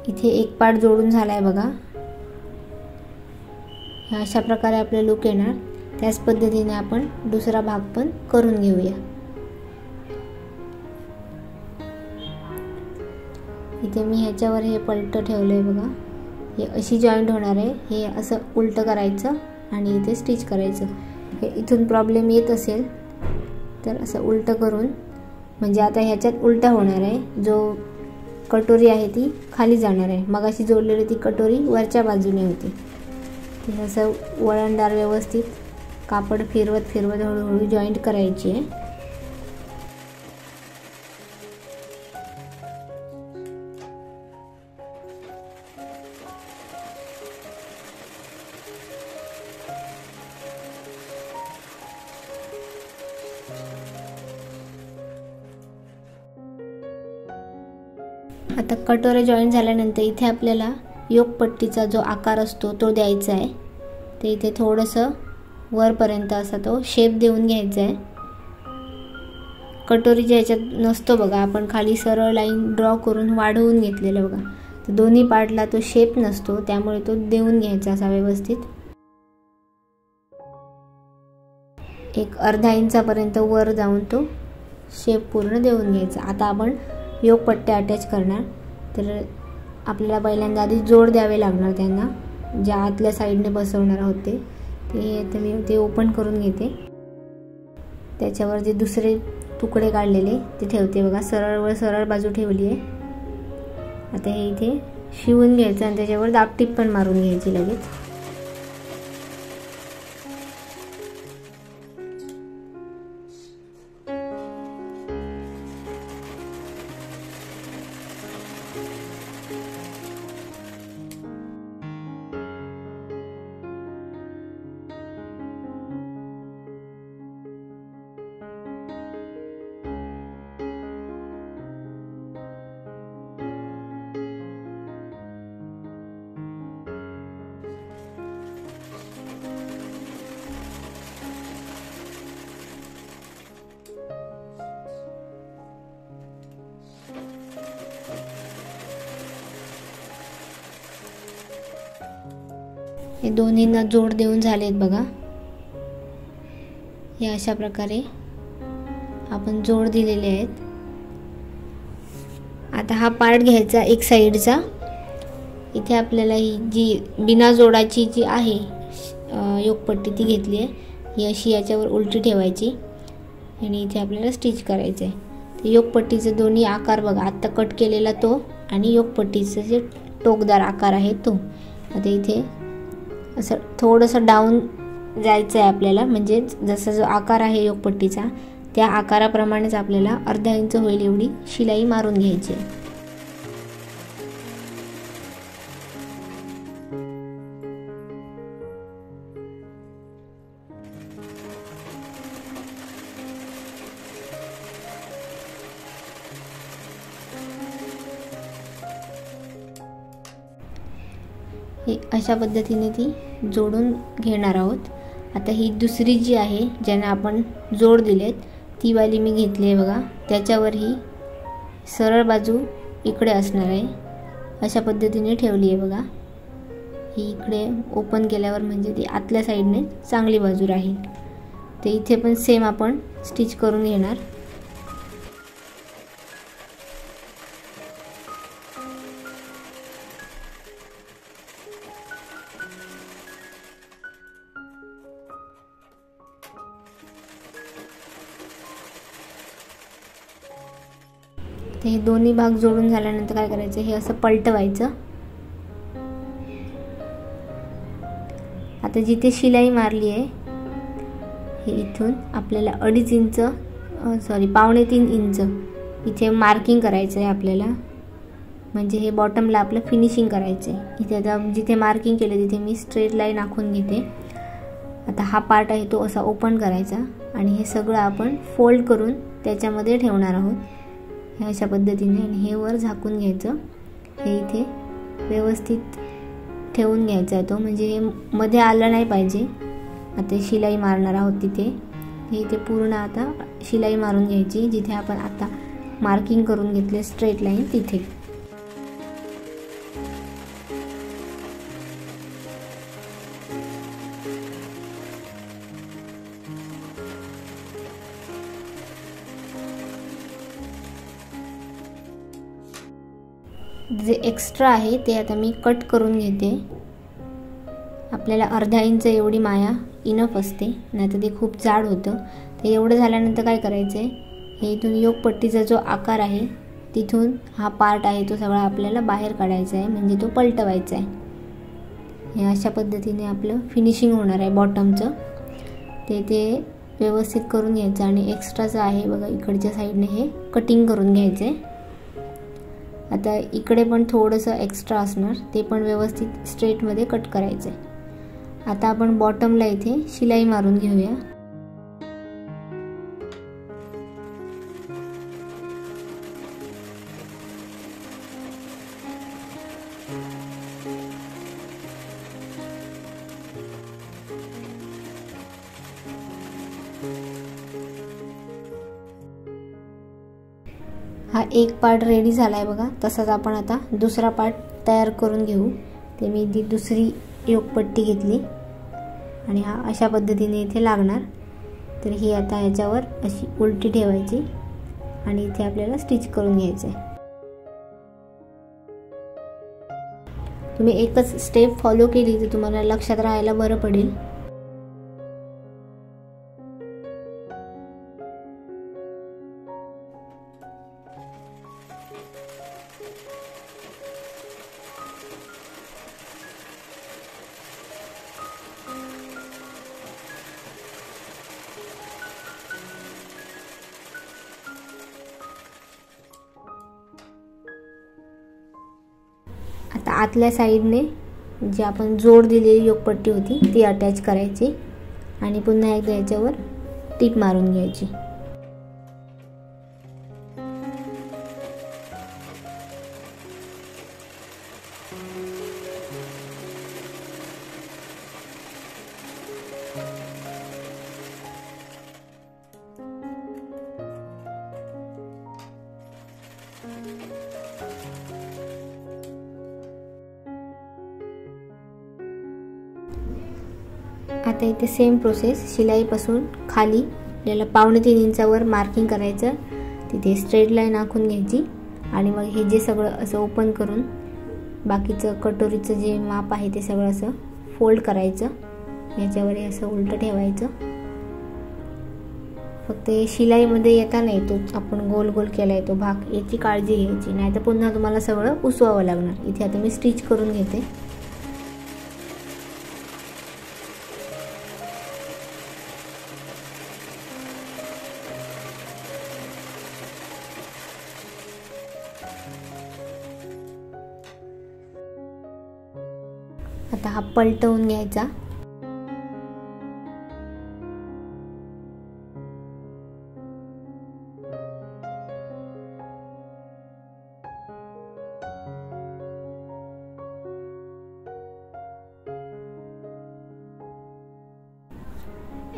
S1: इथे एक पार्ट जोडून झालाय बघा. अशा प्रकारे आपले लुक येणार. त्याच पद्धतीने आपण दुसरा भाग पण करून घेऊया. इथे मी ह्याच्यावर हे पलट ठेवलंय बघा. हे अशी जॉईंट होणार आहे. हे असं उलट करायचं आणि इथे स्टिच करायचं. हे इथून प्रॉब्लेम येत असेल तर असं उलट करून, म्हणजे आता ह्याच्यात उलटा होणार आहे. जो कटोरी आहे ती खाली जाणार आहे. मगाशी जोडलेली ती कटोरी वरच्या बाजूने होती. ते असं वळणदार व्यवस्थित कापड फिरवत फिरवत हळूहळू जॉईंट करायची आहे. आता कटोऱ्या जॉईन झाल्यानंतर इथे आपल्याला योकपट्टीचा जो आकार असतो तो द्यायचा आहे. ते इथे थोडंसं वरपर्यंत असा तो शेप देऊन घ्यायचा आहे. कटोरीच्या ह्याच्यात नसतो बघा, आपण खाली सरळ लाईन ड्रॉ करून वाढवून घेतलेलं बघा. तर दोन्ही पार्टला तो शेप नसतो, त्यामुळे तो देऊन घ्यायचा असा व्यवस्थित. एक अर्धा इंचापर्यंत वर जाऊन तो शेप पूर्ण देऊन घ्यायचा. आता आपण योकपट्ट्या अटॅच करणार, तर आपल्याला पहिल्यांदा आधी जोड द्यावे लागणार त्यांना, ज्या आतल्या साईडने बसवणार आहोत ते मी ते ओपन करून घेते. त्याच्यावर जे दुसरे तुकडे काढलेले ते ठेवते बघा. सरळ बाजू ठेवली आहे. आता हे इथे शिवून घ्यायचं आणि त्याच्यावर दाबटीप पण मारून घ्यायची लगेच. हे दोन्हींना जोड देऊन झालेत बघा. हे अशा प्रकारे आपण जोड दिलेले आहेत. आता हा पार्ट घ्यायचा एक साईडचा. इथे आपल्याला ही जी बिना जोडाची जी आहे योकपट्टी ती घेतली आहे. ही अशी याच्यावर उलटी ठेवायची आणि इथे आपल्याला स्टिच करायचं आहे. तर योकपट्टीचे दोन्ही आकार बघा, आत्ता कट केलेला तो आणि योकपट्टीचं जे टोकदार आकार आहे तो. आता इथे असं थोडंसं डाऊन जायचं आहे आपल्याला, म्हणजे जसा जो आकार आहे योकपट्टीचा त्या आकाराप्रमाणेच आपल्याला अर्धा इंच होईल एवढी शिलाई मारून घ्यायची. हे अशा पद्धतीने ती जोडून घेणार आहोत. आता ही दुसरी जी आहे ज्याने आपण जोड दिलेत ती वाली मी घेतली आहे बघा. त्याच्यावर ही सरळ बाजू इकडे असणार आहे. अशा पद्धतीने ठेवली आहे बघा. ही इकडे ओपन केल्यावर म्हणजे ती आतल्या साईडने चांगली बाजू राहील. ते इथे पण सेम आपण स्टिच करून घेणार. हे दोन्ही भाग जोडून झाल्यानंतर काय करायचं, हे असं पलटवायचं. आता जिथे शिलाई मारली आहे हे इथून आपल्याला 2.5 इंच पावणे 3 इंच इथे मार्किंग करायचं आहे आपल्याला. म्हणजे हे बॉटमला आपलं फिनिशिंग करायचं आहे. इथे आता जिथे मार्किंग केलं तिथे मी स्ट्रेट लाईन आखून घेते. आता हा पार्ट आहे तो असा ओपन करायचा आणि हे सगळं आपण फोल्ड करून त्याच्यामध्ये ठेवणार आहोत हे अशा पद्धतीने. आणि हे वर झाकून घ्यायचं. हे इथे व्यवस्थित ठेवून घ्यायचा आहे तो, म्हणजे हे मध्ये आलं नाही पाहिजे. आता शिलाई मारणार आहोत तिथे हे इथे पूर्ण आता शिलाई मारून घ्यायची जिथे आपण आता मार्किंग करून घेतले स्ट्रेट लाईन तिथे. जे एक्स्ट्रा आहे ते आता मी कट करून घेते. आपल्याला अर्धा इंच एवढी माया इनफ असते, नाहीतर ते खूप जाड होतं. ते एवढं झाल्यानंतर काय करायचं आहे, हे इथून योकपट्टीचा जो आकार आहे तिथून हा पार्ट आहे तो सगळा आपल्याला बाहेर काढायचा आहे, म्हणजे तो पलटवायचा आहे. हे अशा पद्धतीने आपलं फिनिशिंग होणार आहे बॉटमचं. ते व्यवस्थित करून घ्यायचं आणि एक्स्ट्राचं आहे बघा इकडच्या साईडने हे कटिंग करून घ्यायचं आहे. आता इकडे पण थोडंसं एक्स्ट्रा असणार, ते पण व्यवस्थित स्ट्रेटमध्ये कट करायचं आहे. आता आपण बॉटमला इथे शिलाई मारून घेऊया. हा एक पार्ट रेडी झाला आहे बघा. तसाच आपण आता दुसरा पार्ट तयार करून घेऊ. ते मी ती दुसरी योकपट्टी घेतली आणि हा अशा पद्धतीने इथे लागणार. तर ही आता याच्यावर अशी उलटी ठेवायची आणि इथे आपल्याला स्टिच करून घ्यायचं आहे. तुम्ही एकच स्टेप फॉलो केली तर तुम्हाला लक्षात राहायला बरं पडेल. आता आतल्या साईडने जी आपण जोड दिलेली योकपट्टी होती ती अटॅच करायची आणि पुन्हा एकदा याच्यावर टीप मारून घ्यायची. आता इथे सेम प्रोसेस शिलाईपासून खाली आपल्याला 2.5 इंचावर मार्किंग करायचं. तिथे स्ट्रेट लाईन आखून घ्यायची आणि मग हे जे सगळं असं ओपन करून बाकीचं कटोरीचं जे माप आहे ते सगळं असं फोल्ड करायचं. याच्यावर असं उलटं ठेवायचं. फक्त शिलाईमध्ये येता नाही तो आपण गोल गोल केलाय तो भाग, याची काळजी घ्यायची, नाही तर पुन्हा तुम्हाला सगळं पुसवावं लागणार. इथे आता मी स्टिच करून घेते. आता हा पलटवून घ्यायचा.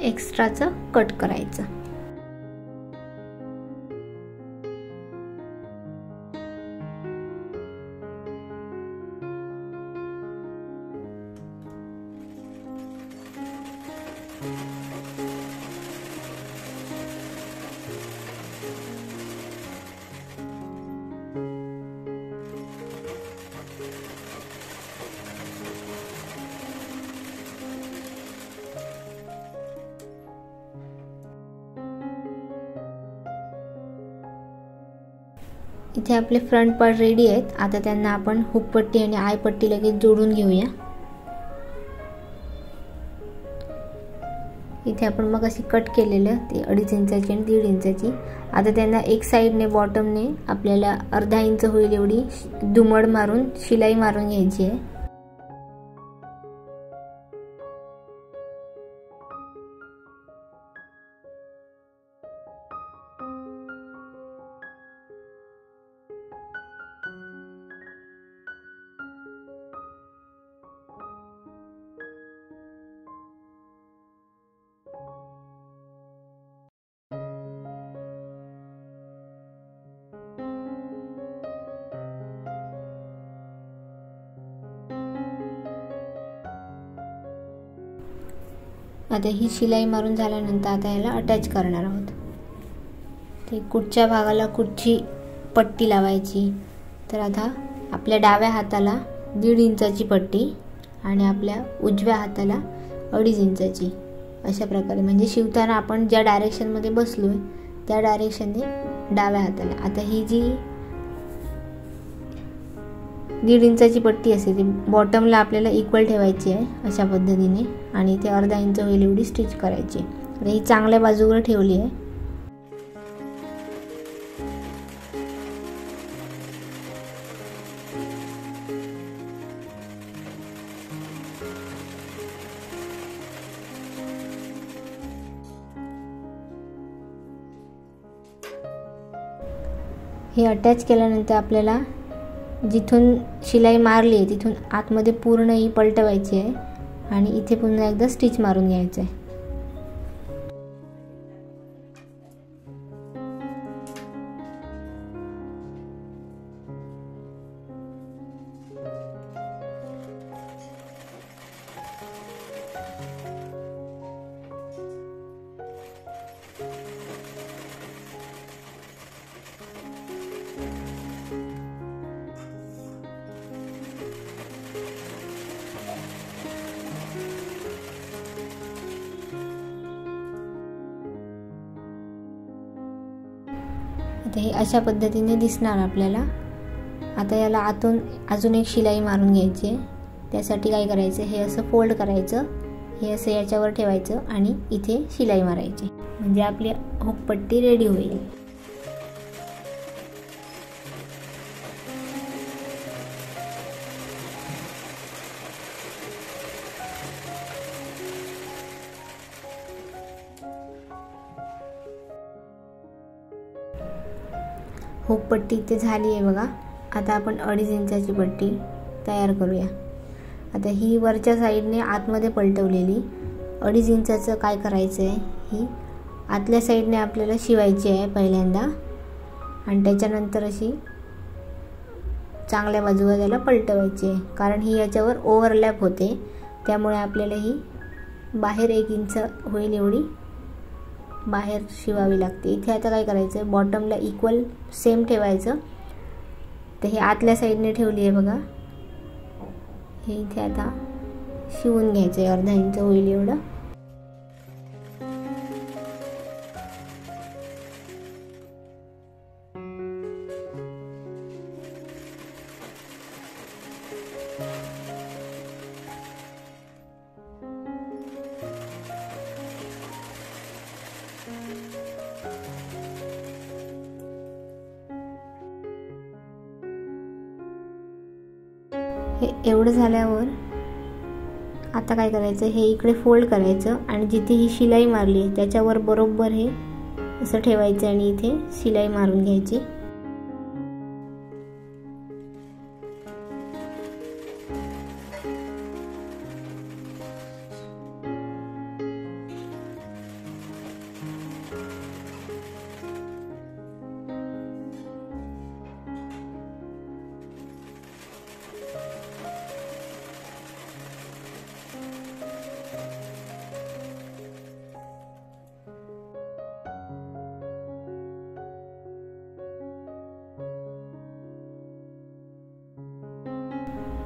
S1: एक्स्ट्राचं कट करायचं. इथे आपले फ्रंट पार्ट रेडी आहेत. आता त्यांना आपण हुकपट्टी आणि आयपट्टी लगेच जोडून घेऊया. इथे आपण मग अशी कट केलेलं ते 2.5 इंचाची आणि 1.5 इंचाची. आता त्यांना एक साईडने बॉटमने आपल्याला 1/2 इंच होईल एवढी दुमड मारून शिलाई मारून घ्यायची आहे. आता ही शिलाई मारून झाल्यानंतर आता याला अटॅच करणार आहोत. ते कुठच्या भागाला कुठची पट्टी लावायची. तर आता आपल्या डाव्या हाताला 1.5 इंचाची पट्टी आणि आपल्या उजव्या हाताला 2.5 इंचाची, अशा प्रकारे. म्हणजे शिवताना आपण ज्या डायरेक्शनमध्ये बसलोय त्या डायरेक्शनने डाव्या हाताला. आता ही जी 1.5 इंचाची पट्टी असते ती बॉटमला आपल्याला इक्वल ठेवायची आहे अशा पद्धतीने आणि ते 1/2 इंच होईल एवढी स्टिच करायची. आता ही चांगल्या बाजूवर ठेवली आहे. हे अटॅच केल्यानंतर आपल्याला जिथून शिलाई मारली आहे तिथून आतमध्ये पूर्ण ही पलटवायची आहे आणि इथे पुन्हा एकदा स्टिच मारून घ्यायचं आहे. आता हे अशा पद्धतीने दिसणार आपल्याला। आता याला आतून अजून एक शिलाई मारून घ्यायची आहे। त्यासाठी काय करायचं, हे असं फोल्ड करायचं, हे असं याच्यावर ठेवायचं आणि इथे शिलाई मारायची, म्हणजे आपली हुकपट्टी रेडी होईल। हुकपट्टी इथे झाली आहे बघा। आता आपण 2.5 इंचाची पट्टी तयार करूया। आता ही वरच्या साईडने आतमध्ये पलटवलेली 2.5 इंचाचं काय करायचं आहे, ही आतल्या साईडने आपल्याला शिवायची आहे पहिल्यांदा आणि त्याच्यानंतर अशी चांगल्या बाजूला त्याला पलटवायची आहे, कारण ही याच्यावर ओव्हरलॅप होते, त्यामुळे आपल्याला ही बाहेर 1 इंच होईल एवढी बाहेर शिवावी लागते। इथे आता काय करायचं आहे, बॉटमला इक्वल सेम ठेवायचं। तर हे आतल्या साईडने ठेवली आहे बघा, हे इथे आता शिवून घ्यायचं आहे, 1/2 इंच होईल एवढं। हे एवढं झाल्यावर आता काय करायचं, हे इकडे फोल्ड करायचं आणि जिथे ही शिलाई मारली आहे त्याच्यावर बरोबर हे असं ठेवायचं आणि इथे शिलाई मारून घ्यायची।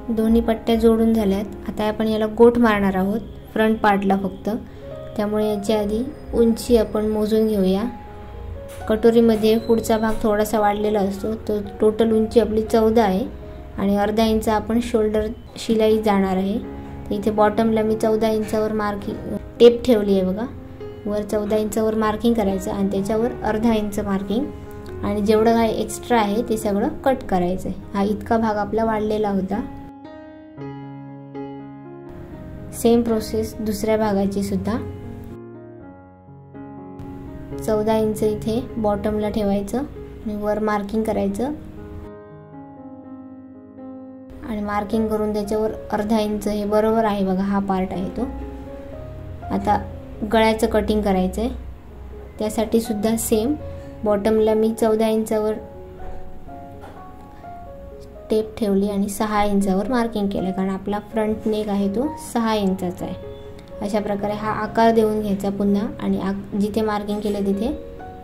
S1: दोन्ही पट्ट्या जोडून झाल्यात। आता आपण याला गोठ मारणार आहोत फ्रंट पार्टला फक्त, त्यामुळे याच्या आधी उंची आपण मोजून घेऊया। कटोरीमध्ये पुढचा भाग थोडासा वाढलेला असतो, तो टोटल उंची आपली 14 आहे आणि 1/2 इंच आपण शोल्डर शिलाई जाणार आहे। तर इथे बॉटमला मी 14 इंचावर मार्किंग टेप ठेवली आहे बघा, वर 14 इंचावर मार्किंग करायचं आणि त्याच्यावर 1/2 इंच मार्किंग, आणि जेवढं काय एक्स्ट्रा आहे ते सगळं कट करायचं आहे। हा इतका भाग आपला वाढलेला होता। सेम प्रोसेस दुसऱ्या भागाची सुद्धा। 14 इंच इथे बॉटमला ठेवायचं आणि वर मार्किंग करायचं आणि मार्किंग करून त्याच्यावर 1/2 इंच हे बरोबर आहे बघा, हा पार्ट आहे तो। आता गळ्याचं कटिंग करायचं आहे, त्यासाठी सुद्धा सेम बॉटमला मी 14 इंचावर टेप ठेवली आणि 6 इंचावर मार्किंग केलं, कारण आपला फ्रंट नेक आहे तो 6 इंचाचा आहे। अशा प्रकारे हा आकार देऊन घ्यायचा पुन्हा आणि जिथे मार्किंग केलं तिथे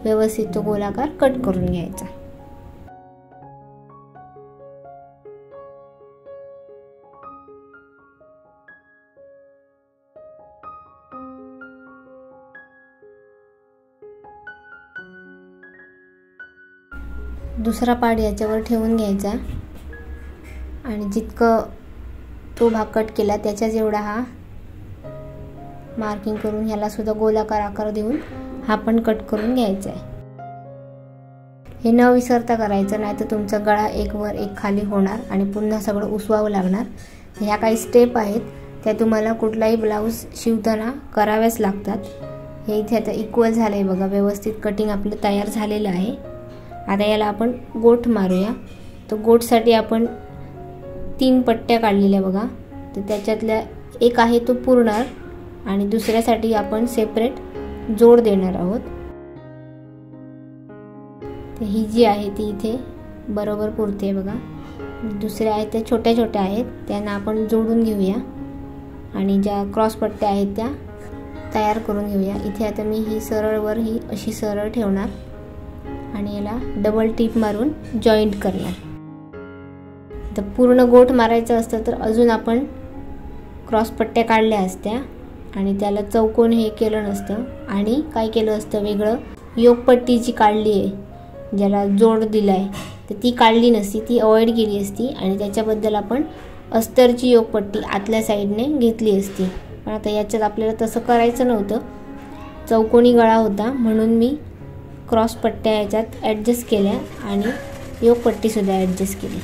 S1: व्यवस्थित तो गोलाकार कट करून घ्यायचा। दुसरा पार्ट याच्यावर ठेवून घ्यायचा आणि जितकं तो भाग कट केला त्याच्याच एवढा हा मार्किंग करून ह्याला सुद्धा गोलाकार आकार देऊन हा पण कट करून घ्यायचा आहे। हे न विसरता करायचं, नाही तर तुमचा गळा एक वर एक खाली होणार आणि पुन्हा सगळं उसवावं लागणार। ह्या काही स्टेप आहेत त्या तुम्हाला कुठलाही ब्लाऊज शिवताना कराव्याच लागतात। हे इथे आता इक्वल झालंय बघा, व्यवस्थित कटिंग आपलं तयार झालेलं आहे। आता याला आपण गोठ मारूया। तो गोठसाठी आपण 3 पट्ट्या काढलेल्या बघा, तर त्याच्यातल्या एक आहे तो पुरणार आणि दुसऱ्यासाठी आपण सेपरेट जोड देणार आहोत। तर ही जी आहे ती इथे बरोबर पुरते बघा। दुसऱ्या आहेत त्या छोट्या छोट्या आहेत, त्यांना आपण जोडून घेऊया आणि ज्या क्रॉस पट्ट्या आहेत त्या तयार करून घेऊया। इथे आता मी ही सरळवर ही अशी सरळ ठेवणार आणि याला डबल टिप मारून जॉईंट करणार। तर पूर्ण गोठ मारायचं असतं तर अजून आपण क्रॉस पट्ट्या काढल्या असत्या आणि त्याला चौकोन हे केलं नसतं आणि काय केलं असतं वेगळं, योगपट्टी जी काढली आहे ज्याला जोड दिला आहे तर ती काढली नसती, ती अवॉइड केली असती आणि त्याच्याबद्दल आपण अस्तरची योगपट्टी आतल्या साईडने घेतली असती. पण आता याच्यात आपल्याला तसं करायचं नव्हतं. चौकोनी गळा होता म्हणून मी क्रॉस पट्ट्या याच्यात ॲडजस्ट केल्या आणि योगपट्टीसुद्धा ॲडजस्ट केली.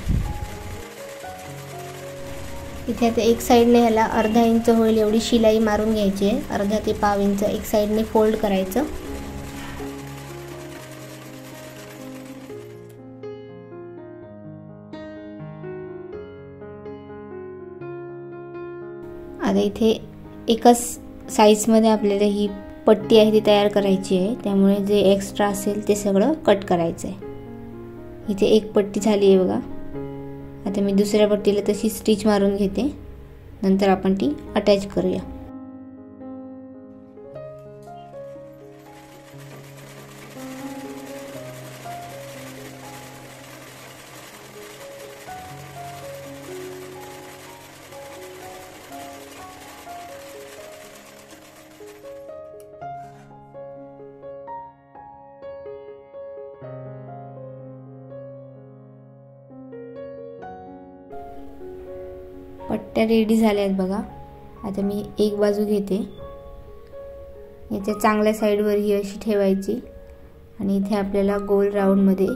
S1: इथे आता एक साईडने ह्याला अर्धा इंच होईल एवढी शिलाई मारून घ्यायची आहे. अर्धा ते पाव इंच एक साईडने फोल्ड करायचं. आता इथे एकाच साईजमध्ये आपल्याला ही पट्टी आहे ती तयार करायची आहे, त्यामुळे जे एक्स्ट्रा असेल ते सगळं कट करायचं आहे. इथे एक पट्टी झाली आहे बघा. आता मी दुसऱ्या पट्टीला तशी स्टिच मारून घेते, नंतर आपण ती अटॅच करूया. पट्ट्या रेडी झाल्या आहेत बघा. आता मी एक बाजू घेते, याच्या चांगल्या साईडवर ही अशी ठेवायची आणि इथे आपल्याला गोल राऊंडमध्ये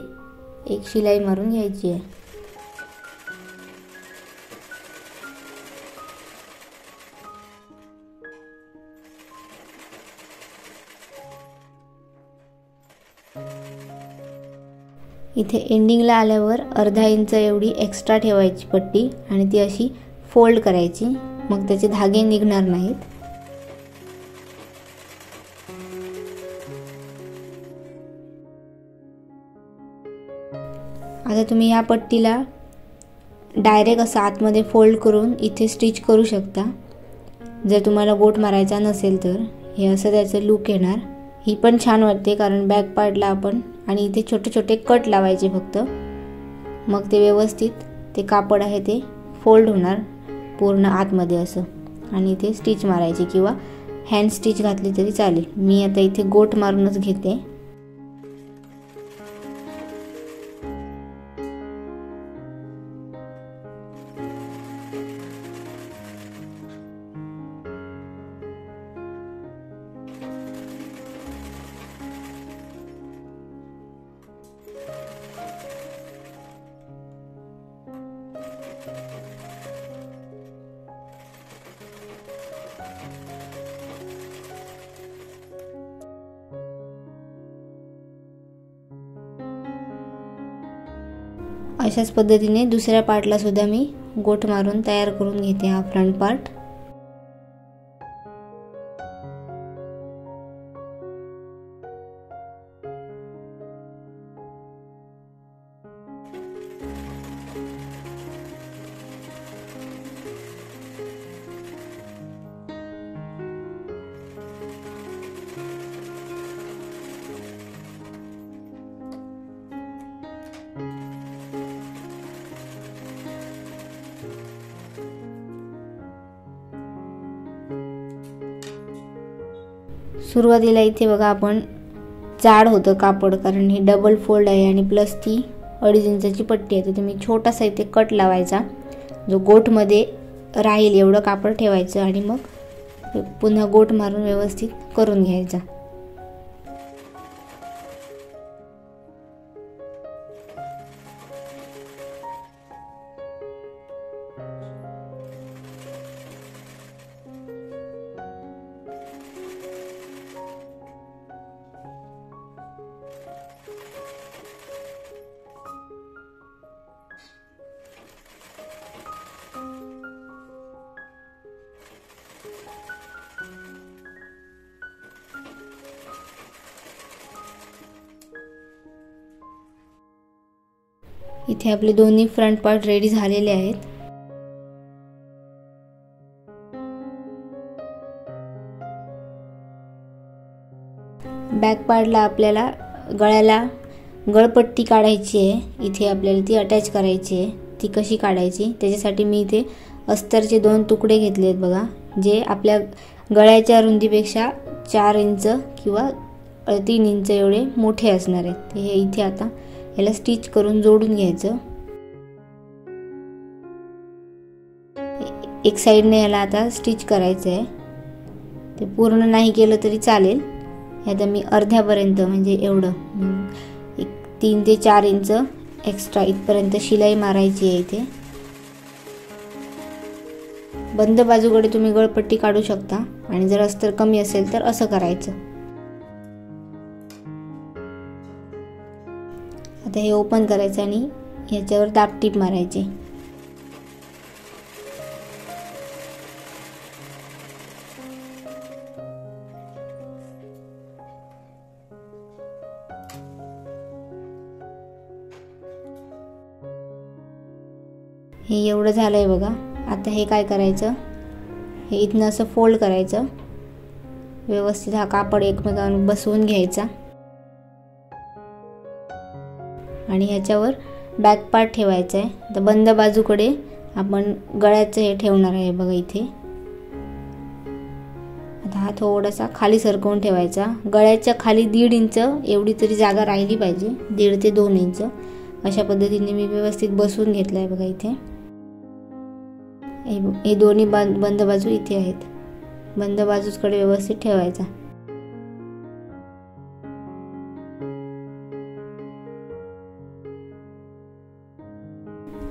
S1: एक शिलाई मारून घ्यायची आहे. इथे एंडिंगला आल्यावर अर्धा इंच एवढी एक्स्ट्रा ठेवायची पट्टी आणि ती अशी फोल्ड करायची, मग त्याचे धागे निघणार नाहीत. आता तुम्ही या पट्टीला डायरेक्ट असं आतमध्ये फोल्ड करून इथे स्टिच करू शकता. जर तुम्हाला गोट मारायचा नसेल तर हे असं त्याचं लुक येणार. ही पण छान वाटते कारण बॅक पार्टला आपण आणि इथे छोटे छोटे कट लावायचे फक्त, मग ते व्यवस्थित ते कापड आहे ते फोल्ड होणार पूर्ण आतमध्ये असं. आणि इथे स्टिच मारायची किंवा हँड स्टिच घातली तरी चालेल. मी आता इथे गोट मारूनच घेते. अशाच पद्धतीने दुसऱ्या पार्टला सुद्धा मी गोट मारून तयार करून घेते हा फ्रंट पार्ट. सुरुवातीला इथे बघा आपण जाड होतं कापड कारण ही डबल फोल्ड आहे आणि प्लस ती 2.5 इंचाची पट्टी आहे. तर तुम्ही छोटासा इथे कट लावायचा जो गोटमध्ये राहील एवढं कापड ठेवायचं आणि मग पुन्हा गोट मारून व्यवस्थित करून घ्यायचा. इथे आपले दोन्ही फ्रंट पार्ट रेडी झालेले आहेत. बॅक पार्टला आपल्याला गळ्याला गळपट्टी काढायची आहे. इथे आपल्याला ती अटॅच करायची आहे. ती कशी काढायची त्याच्यासाठी मी इथे अस्तरचे 2 तुकडे घेतलेत बघा, जे आपल्या गळ्याच्या रुंदीपेक्षा 4 इंच किंवा 3 इंच एवढे मोठे असणार आहेत. हे इथे आता याला स्टिच करून जोडून घ्यायचं. एक साईडने याला आता स्टिच करायचं आहे. ते पूर्ण नाही केलं तरी चालेल. आता मी अर्ध्यापर्यंत म्हणजे एवढं 3 ते 4 इंच एक्स्ट्रा इथपर्यंत शिलाई मारायची आहे. इथे बंद बाजूकडे तुम्ही गळपट्टी काढू शकता आणि जर अस्तर कमी असेल तर असं करायचं. आता हे ओपन करायचं आणि याच्यावर दाबटीप मारायची. हे एवढं झालंय बघा. आता हे काय करायचं, हे इथनं असं फोल्ड करायचं. व्यवस्थित हा कापड एकमेकांवर बसवून घ्यायचा आणि ह्याच्यावर बॅक पार्ट ठेवायचा आहे. तर बंद बाजूकडे आपण गळ्याचं हे ठेवणार आहे बघा इथे. आता हा थोडासा खाली सरकवून ठेवायचा. गळ्याच्या खाली 1.5 इंच एवढी तरी जागा राहिली पाहिजे. 1.5 ते 2 इंच अशा पद्धतीने मी व्यवस्थित बसवून घेतलं आहे बघा इथे. हे दोन्ही बंद बाजू इथे आहेत. बंद बाजूकडे व्यवस्थित ठेवायचा.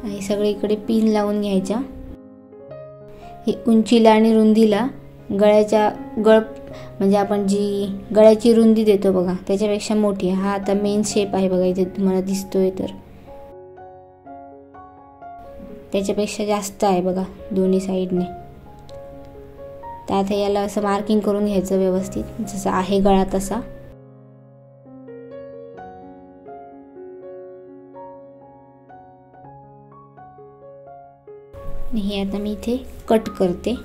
S1: आणि सगळीकडे पिन लावून घ्यायच्या. ही उंचीला आणि रुंदीला गळ्याच्या म्हणजे आपण जी गळ्याची रुंदी देतो बघा त्याच्यापेक्षा मोठी आहे. हा आता मेन शेप आहे बघा इथे तुम्हाला दिसतोय तर त्याच्यापेक्षा जास्त आहे बघा दोन्ही साईडने. त्यात याला असं मार्किंग करून घ्यायचं व्यवस्थित जसं आहे गळा तसा. हे आता मी इथे कट करते.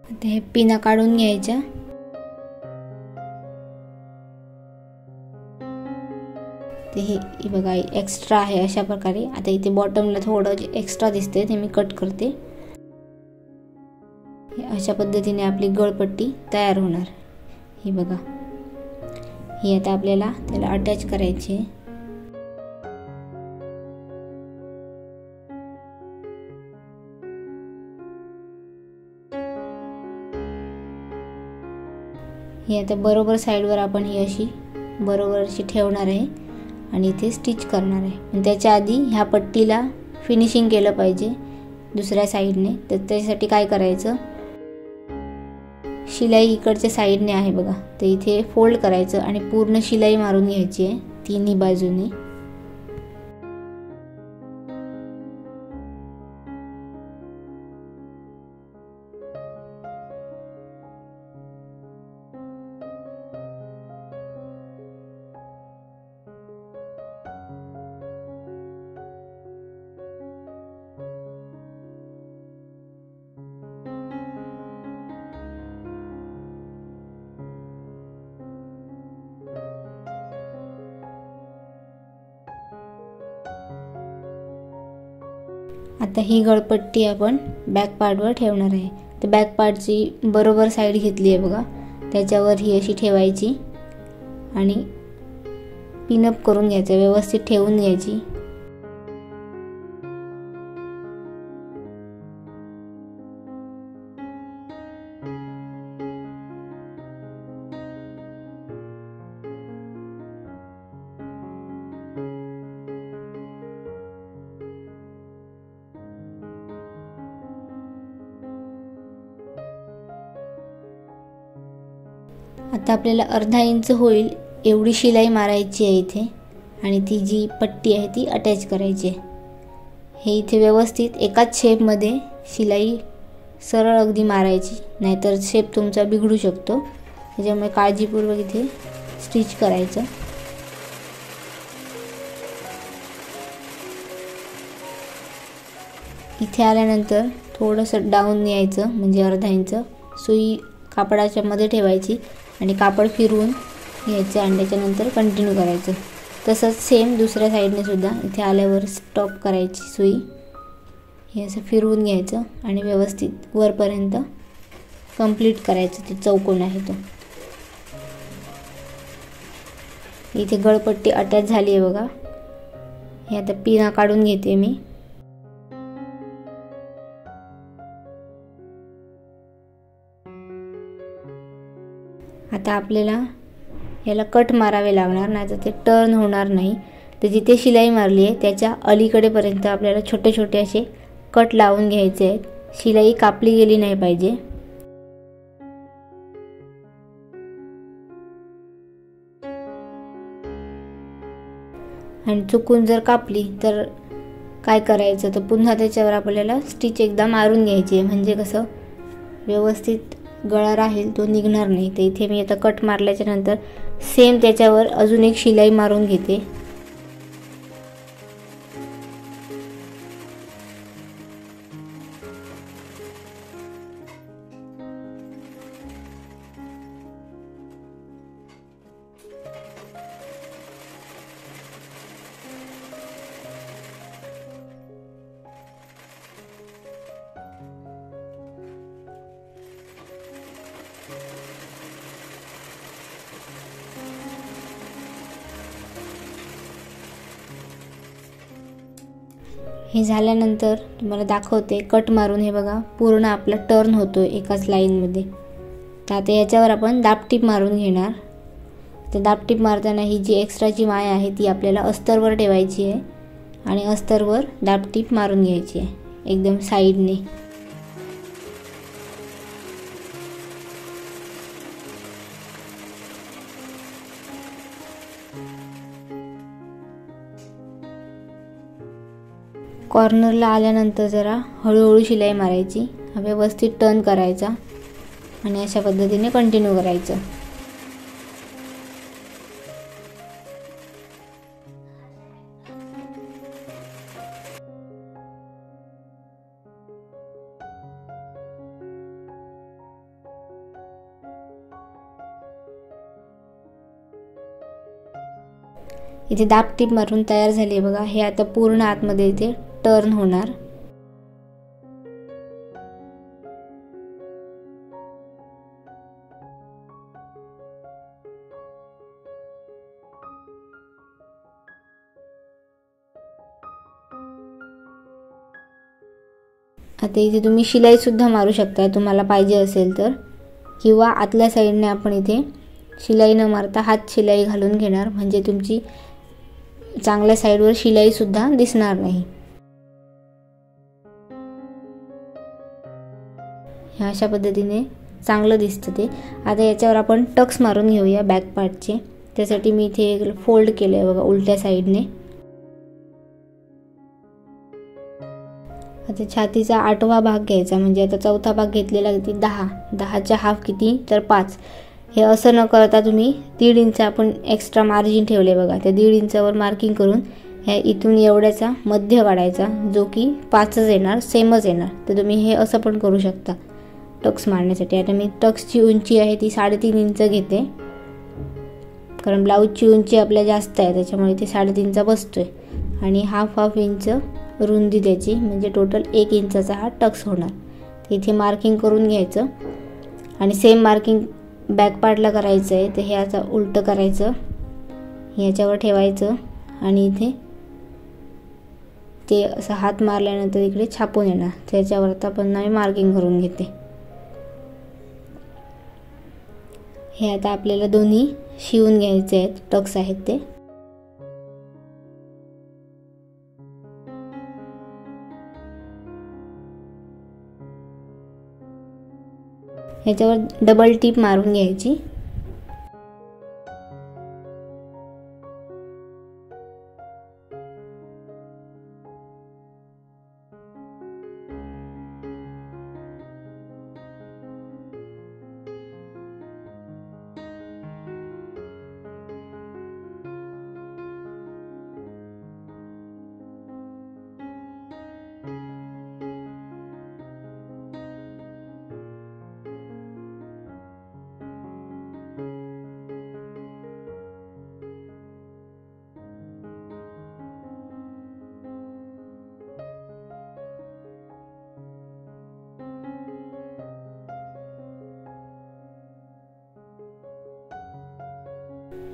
S1: आता हे पिना काढून घ्यायच्या. ते हे बघा एक्स्ट्रा आहे अशा प्रकारे. आता इथे बॉटमला थोडं जे एक्स्ट्रा दिसते ते मी कट करते. अशा पद्धतीने आपली गळपट्टी तयार होणार. ही बघा ही आता आपल्याला त्याला अटॅच करायची आहे. ही आता बरोबर साईडवर आपण ही अशी बरोबर अशी ठेवणार आहे आणि इथे स्टिच करणार आहे. पण त्याच्या आधी ह्या पट्टीला फिनिशिंग केलं पाहिजे दुसऱ्या साईडने. तर त्यासाठी काय करायचं, शिलाई इकडच्या साईडने आहे बघा तर इथे फोल्ड करायचं आणि पूर्ण शिलाई मारून घ्यायची आहे तिन्ही बाजूने. आता ही गळपट्टी आपण बॅक पार्टवर ठेवणार आहे. तर बॅक पार्टची बरोबर साईड घेतली आहे बघा त्याच्यावर ही अशी ठेवायची आणि पिनअप करून घ्यायचं व्यवस्थित ठेवून घ्यायची. आता आपल्याला अर्धा इंच होईल एवढी शिलाई मारायची आहे इथे आणि ती जी पट्टी आहे ती अटॅच करायची आहे. हे इथे व्यवस्थित एकाच शेपमध्ये शिलाई सरळ अगदी मारायची नाहीतर शेप तुमचा बिघडू शकतो. त्याच्यामुळे काळजीपूर्वक इथे स्टिच करायचं. इथे आल्यानंतर थोडंसं डाऊन यायचं म्हणजे अर्धा इंच. सुई कापडाच्या मध्ये ठेवायची आणि कापड फिरवून घ्यायचं आणि त्याच्यानंतर कंटिन्यू करायचं. तसंच सेम दुसऱ्या साईडने सुद्धा इथे आल्यावर स्टॉप करायची सुई, हे असं फिरवून घ्यायचं आणि व्यवस्थित वरपर्यंत कंप्लीट करायचं. ते चौकोन आहे तो. इथे गळपट्टी अटॅच झाली आहे बघा. हे आता पिना काढून घेते मी. आता आपल्याला याला कट मारावे लागणार, नाही तर ते टर्न होणार नाही. तर जिथे शिलाई मारली आहे त्याच्या अलीकडेपर्यंत आपल्याला छोटे छोटे असे कट लावून घ्यायचे आहेत. शिलाई कापली गेली नाही पाहिजे. आणि चुकून जर कापली तर काय करायचं, तर पुन्हा त्याच्यावर आपल्याला स्टिच एकदा मारून घ्यायची, म्हणजे कसं व्यवस्थित गळा राहील, तो निघणार नाही. तर इथे मी आता कट मारल्याच्या नंतर सेम त्याच्यावर अजून एक शिलाई मारून घेते. हे झाल्यानंतर तुम्हाला दाखवते कट मारून. हे बघा पूर्ण आपला टर्न होतो एकाच लाईनमध्ये. तर आता याच्यावर आपण दाबटीप मारून घेणार. तर दाबटीप मारताना ही जी एक्स्ट्राची माय आहे ती आपल्याला अस्तरवर ठेवायची आहे आणि अस्तरवर दाबटीप मारून घ्यायची आहे एकदम साईडने. कॉर्नरला आल्यानंतर जरा हळूहळू शिलाई मारायची, व्यवस्थित टर्न करायचा आणि अशा पद्धतीने कंटिन्यू करायचं. इथे दाबटीप मारून तयार झाली बघा. हे आता पूर्ण आतमध्ये इथे टर्न होणार. आता इथे तुम्ही शिलाई सुद्धा मारू शकता तुम्हाला पाहिजे असेल तर, किंवा आतल्या साईडने आपण इथे शिलाई न मारता हात शिलाई घालून घेणार, म्हणजे तुमची चांगल्या साईडवर शिलाई सुद्धा दिसणार नाही. ह्या अशा पद्धतीने चांगलं दिसतं ते. आता याच्यावर आपण टक्स मारून घेऊया बॅक पार्टचे. त्यासाठी मी इथे एक फोल्ड केलं आहे बघा उलट्या साईडने. आता छातीचा 8वा भाग घ्यायचा, म्हणजे आता चौथा भाग घेतलेला किती 10, 10च्या हाफ किती तर 5. हे असं न करता तुम्ही 1.5 इंच आपण एक्स्ट्रा मार्जिन ठेवले बघा, त्या 1.5 इंचावर मार्किंग करून ह्या इथून एवढ्याचा मध्य काढायचा, जो की 5च येणार, सेमच येणार. तर तुम्ही हे असं पण करू शकता टक्स मारण्यासाठी. आता मी टक्सची उंची आहे ती 3.5 इंच घेते, कारण ब्लाऊजची उंची आपल्या जास्त आहे त्याच्यामुळे ते 3.5चा बसतोय. आणि हाफ इंच रुंदी त्याची, म्हणजे टोटल 1 इंचाचा हा टक्स होणार. इथे मार्किंग करून घ्यायचं आणि सेम मार्किंग बॅक पार्टला करायचं आहे. तर हे आता उलटं करायचं, याच्यावर ठेवायचं आणि इथे ते असं हात मारल्यानंतर इकडे छापून येणार. त्याच्यावर आता पण मी मार्किंग करून घेते. हे आता आपल्याला दोन्ही शिवून घ्यायचे आहेत, टक्स आहेत ते. ह्याच्यावर डबल टीप मारून घ्यायची.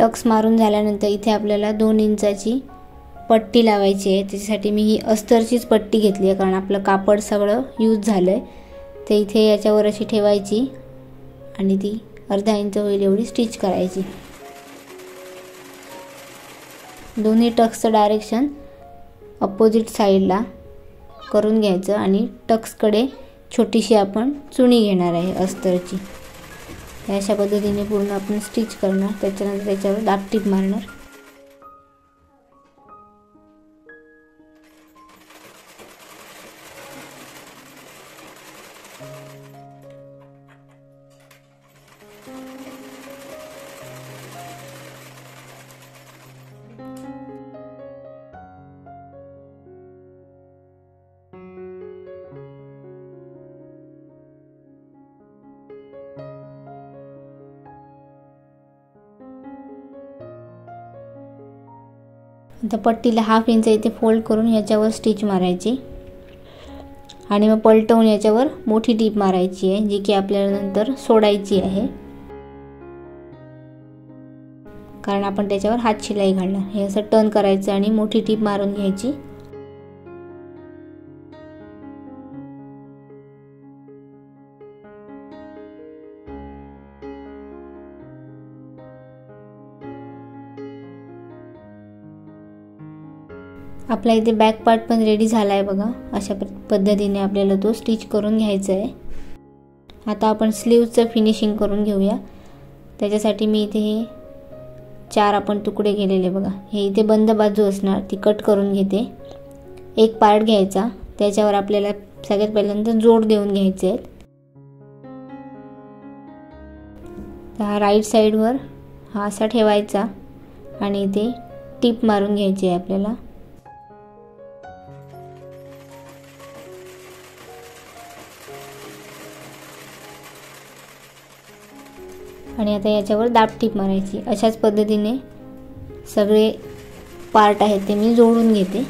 S1: टक्स मारून झाल्यानंतर इथे आपल्याला 2 इंचाची पट्टी लावायची आहे। त्याच्यासाठी मी ही अस्तरचीच पट्टी घेतली आहे, कारण आपलं कापड सगळं यूज झालं आहे। तर इथे याच्यावर अशी ठेवायची आणि ती अर्धा इंच होईल एवढी स्टिच करायची। दोन्ही टक्सचं डायरेक्शन अपोजिट साईडला करून घ्यायचं आणि टक्सकडे छोटीशी आपण चुणी घेणार आहे अस्तरची। अशा पद्धतीने पूर्ण आपण स्टिच करणार। त्याच्यानंतर त्याच्यावर दाब टीप मारणार। आता पट्टीला 1/2 इंच इथे फोल्ड करून याच्यावर स्टिच मारायची आणि मग पलटवून याच्यावर मोठी टीप मारायची आहे, जी की आपल्याला नंतर सोडायची आहे, कारण आपण त्याच्यावर हात शिलाई घालणार। हे असं टर्न करायचं आणि मोठी टीप मारून घ्यायची। आपला इथे बॅक पार्ट पण रेडी झाला आहे बघा। अशा पद्धतीने आपल्याला तो स्टिच करून घ्यायचा आहे। आता आपण स्लीव्हचं फिनिशिंग करून घेऊया। त्याच्यासाठी मी इथे हे 4 आपण तुकडे केलेले बघा। हे इथे बंद बाजू असणार, ती कट करून घेते। एक पार्ट घ्यायचा, त्याच्यावर आपल्याला सगळ्यात पहिल्यांदा जोड देऊन घ्यायचे आहेत। तर राईट साईडवर हा असा ठेवायचा आणि इथे टीप मारून घ्यायची आहे आपल्याला। आणि आता याच्यावर दाब टीप मारायची। अशाच पद्धतीने सगळे पार्ट आहेत ते मी जोडून घेते।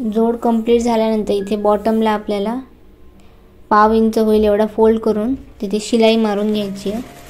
S1: जोड कंप्लीट झाल्यानंतर इथे बॉटमला आपल्याला 1/2 इंच होईल एवढा फोल्ड करून तिथे शिलाई मारून घ्यायची आहे।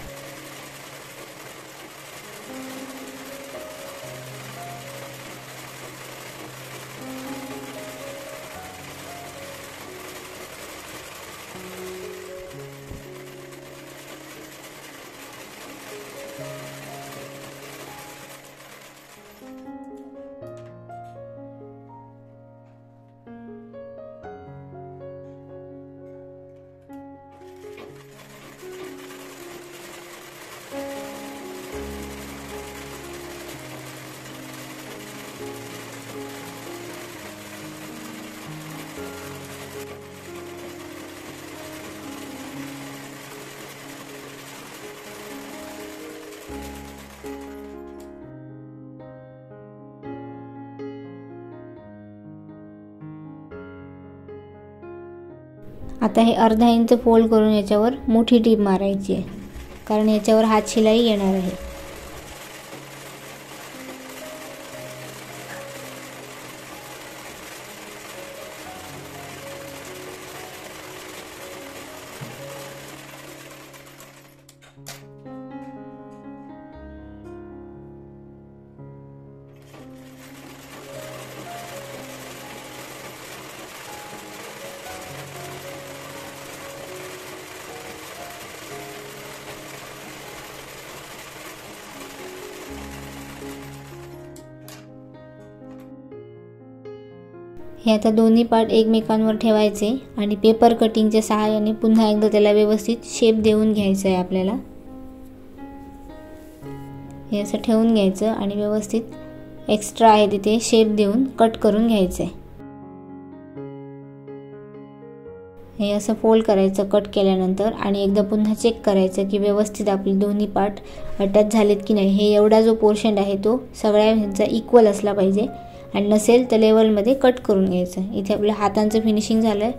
S1: आता हे अर्धा इंच फोल्ड करून याच्यावर मोठी टीप मारायची आहे, कारण याच्यावर हात शिलाई येणार आहे। हे आता दोन्ही पार्ट एकमेकांवर ठेवायचे आणि पेपर कटिंगच्या सहाय्याने पुन्हा एकदा त्याला व्यवस्थित शेप देऊन घ्यायचं आहे आपल्याला। हे असं ठेवून घ्यायचं आणि व्यवस्थित एक्स्ट्रा आहे तिथे शेप देऊन कट करून घ्यायचं आहे। हे असं फोल्ड करायचं कट केल्यानंतर आणि एकदा पुन्हा चेक करायचं की व्यवस्थित आपले दोन्ही पार्ट अटॅच झालेत की नाही। हे एवढा जो पोर्शन आहे तो सगळ्या ह्यांचा इक्वल असला पाहिजे आणि नसेल तर लेवलमध्ये कट करून घ्यायचं। इथे आपल्या हातांचं फिनिशिंग झालं आहे।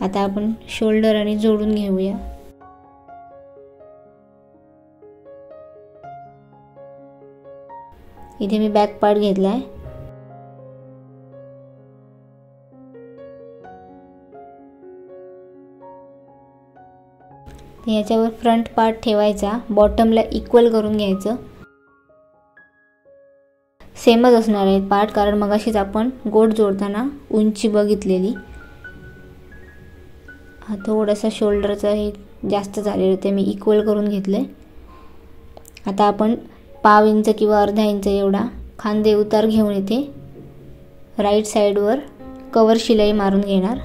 S1: आता आपण शोल्डर आणि जोडून घेऊया। इथे मी बॅक पार्ट घेतला आहे। याच्यावर फ्रंट पार्ट ठेवायचा, बॉटमला इक्वल करून घ्यायचं। सेमच असणार आहे पार्ट, कारण मगाशीच आपण गोट जोडताना उंची बघितलेली। हा थोडासा शोल्डरचा हे जास्त झालेलं ते मी इक्वल करून घेतले। आता आपण पाव इंच किंवा अर्धा इंच एवढा खांदे उतार घेऊन इथे राईट साईडवर कवर शिलाई मारून घेणार।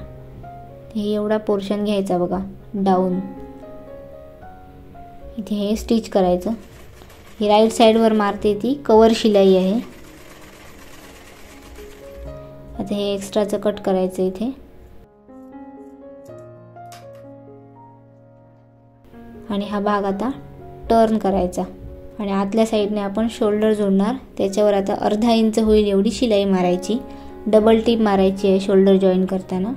S1: हे एवढा पोर्शन घ्यायचा बघा डाऊन, इथे हे स्टिच करायचं। ही राईट साईडवर मारते ती कवर शिलाई आहे। आता हे एक्स्ट्राचं कट करायचं इथे आणि हा भाग आता टर्न करायचा आणि आतल्या साईडने आपण शोल्डर जोडणार। त्याच्यावर आता अर्धा इंच होईल एवढी शिलाई मारायची, डबल टिप मारायची आहे शोल्डर जॉईन करताना।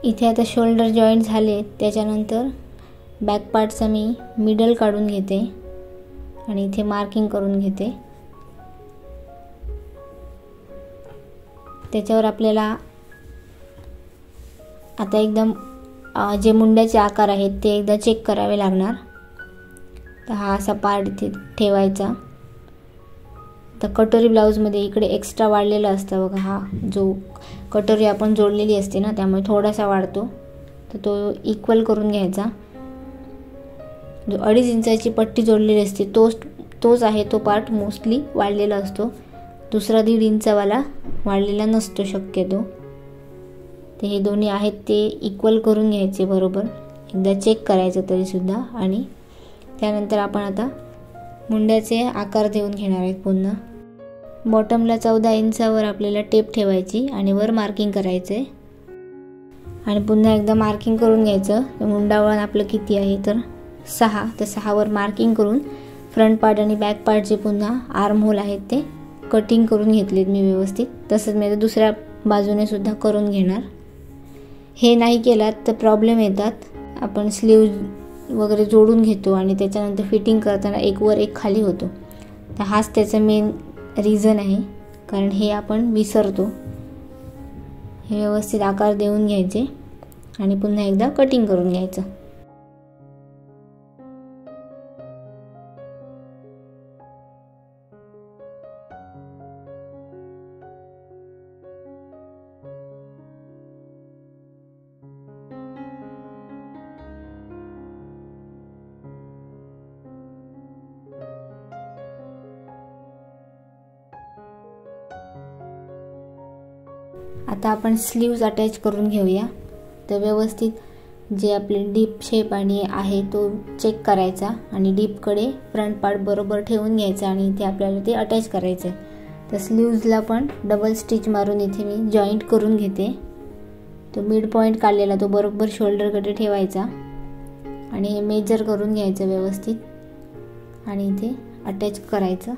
S1: इथे आता शोल्डर जॉईंट झाले, त्याच्यानंतर बॅक पार्टचा मी मिडल काढून घेते आणि इथे मार्किंग करून घेते। त्याच्यावर आपल्याला आता एकदम जे मुंड्याचे आकार आहेत ते एकदा चेक करावे लागणार। तर हा असा पार्ट इथे ठेवायचा। तर कटोरी ब्लाऊजमध्ये इकडे एक्स्ट्रा वाढलेला असतं बघा, हा जो कटोरी आपण जोडलेली असते ना त्यामुळे थोडासा वाढतो, तर तो इक्वल करून घ्यायचा। जो 2.5 इंचाची पट्टी जोडलेली असते तोच आहे तो पार्ट मोस्टली वाढलेला असतो, दुसरा 1.5 इंचावाला वाढलेला नसतो शक्यतो। ते हे दोन्ही आहेत ते इक्वल करून घ्यायचे बरोबर, एकदा चेक करायचं तरीसुद्धा। आणि त्यानंतर आपण आता मुंड्याचे आकार देऊन घेणार आहेत। पुन्हा बॉटमला 14 इंचावर आपल्याला टेप ठेवायची आणि वर मार्किंग करायचे आणि पुन्हा एकदा मार्किंग करून घ्यायचं। मुंडावळण आपलं किती आहे तर 6, तर 6वर मार्किंग करून फ्रंट पार्ट आणि बॅक पार्ट जे पुन्हा आर्म होल आहेत ते कटिंग करून घेतलेत मी व्यवस्थित। तसंच मी आता दुसऱ्या बाजूने सुद्धा करून घेणार। हे नाही केलात तर प्रॉब्लेम येतात, आपण स्लीव्ज वगैरे जोडून घेतो आणि त्याच्यानंतर फिटिंग करताना एक वर एक खाली होतो। तर हाच त्याचा मेन रिझन आहे, कारण हे आपण विसरतो। हे व्यवस्थित आकार देऊन घ्यायचे आणि पुन्हा एकदा कटिंग करून घ्यायचं. आता आपण स्लीव्ज अटॅच करून घेऊया. तर व्यवस्थित जे आपले डीप शेप आणि आहे तो चेक करायचा आणि डीपकडे फ्रंट पार्ट बरोबर ठेवून घ्यायचा आणि इथे आपल्याला ते अटॅच करायचं आहे. तर स्लीव्जला पण डबल स्टिच मारून इथे मी जॉईंट करून घेते. तो मिड पॉईंट काढलेला तो बरोबर शोल्डरकडे ठेवायचा आणि हे मेजर करून घ्यायचं व्यवस्थित आणि इथे अटॅच करायचं.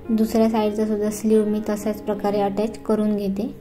S1: दुसऱ्या साईडचा सुद्धा स्लीव मी तशाच प्रकारे अटॅच करून घेते.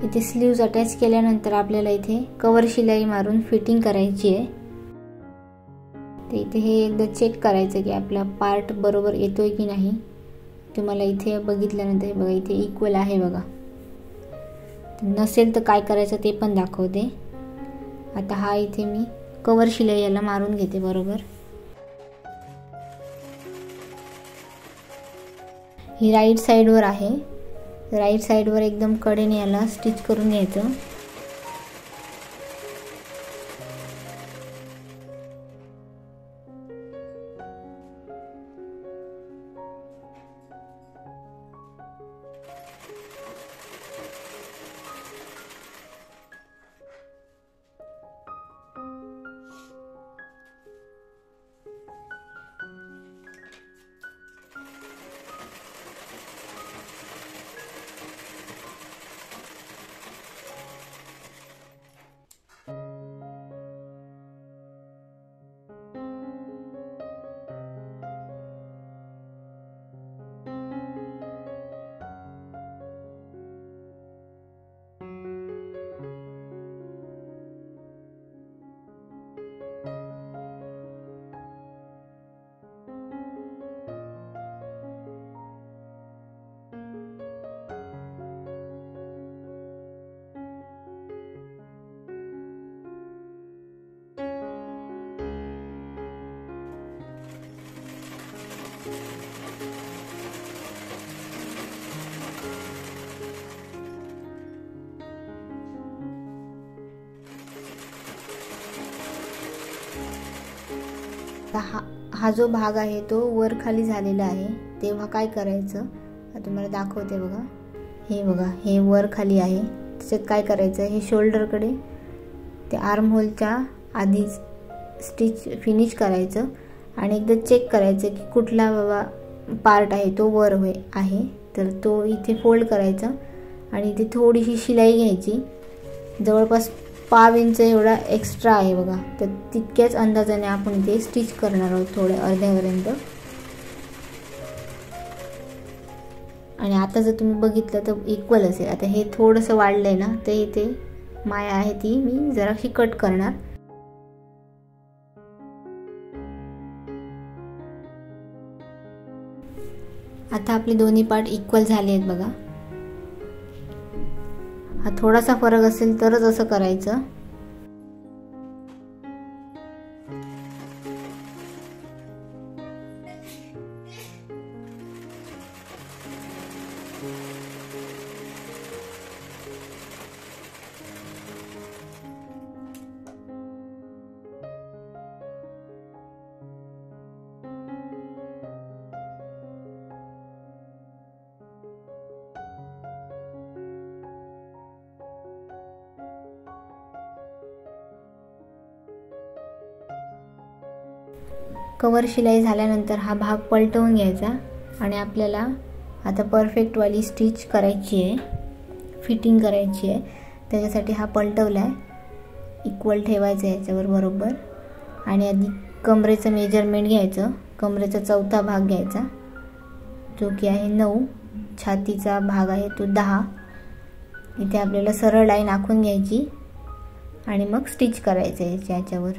S1: इथे स्लीव्ज अटॅच केल्यानंतर आपल्याला इथे कव्हर शिलाई मारून फिटिंग करायची आहे. तर इथे हे एकदा चेक करायचं की आपला पार्ट बरोबर येतोय की नाही. तुम्हाला इथे बघितल्यानंतर बघा इथे इक्वल आहे बघा. नसेल तर काय करायचं ते पण दाखवते. आता हा इथे मी कव्हर शिलाई याला मारून घेते बरोबर. ही राईट साईडवर आहे. राईट साईडवर एकदम कडेने याला स्टिच करून घ्यायचं. आता हा जो भाग आहे तो वर खाली झालेला आहे, तेव्हा काय करायचं आता तुम्हाला दाखवते बघा. हे बघा, हे वर खाली आहे. त्याच्यात काय करायचं, हे शोल्डरकडे ते आर्म होलच्या आधीच स्टिच फिनिश करायचं आणि एकदा चेक करायचं की कुठला बाबा पार्ट आहे तो वर आहे, तर तो इथे फोल्ड करायचा आणि इथे थोडीशी शिलाई घ्यायची. जवळपास 1/2 इंच एवढा एक्स्ट्रा आहे बघा, तर तितक्याच अंदाजाने आपण इथे स्टिच करणार आहोत थोड्या अर्ध्यापर्यंत. आणि आता जर तुम्ही बघितलं तर इक्वल असेल. आता हे थोडंसं वाढलं आहे ना, तर इथे माया आहे ती मी जराशी कट करणार. आता आपले दोन्ही पार्ट इक्वल झाले आहेत बघा. हा थोडासा फरक असेल तरच असं करायचं. कवर शिलाई झाल्यानंतर हा भाग पलटवून घ्यायचा आणि आपल्याला आता परफेक्टवाली स्टिच करायची आहे, फिटिंग करायची आहे. त्याच्यासाठी हा पलटवला आहे, इक्वल ठेवायचं आहे याच्यावर बरोबर. आणि आधी कमरेचं मेजरमेंट घ्यायचं. कमरेचा 4था भाग घ्यायचा जो की आहे 9, छातीचा भाग आहे तो 10. इथे आपल्याला सरळ लाईन आखून घ्यायची आणि मग स्टिच करायचं आहे याच्यावर.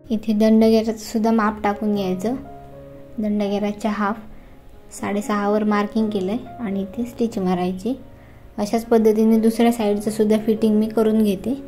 S1: इथे दंडगेराचं सुद्धा माप टाकून घ्यायचं. दंडगेराच्या हाफ 6.5 वर मार्किंग केलंय आणि इथे स्टिच मारायची. अशाच पद्धतीने दुसऱ्या साईडचं सुद्धा फिटिंग मी करून घेते.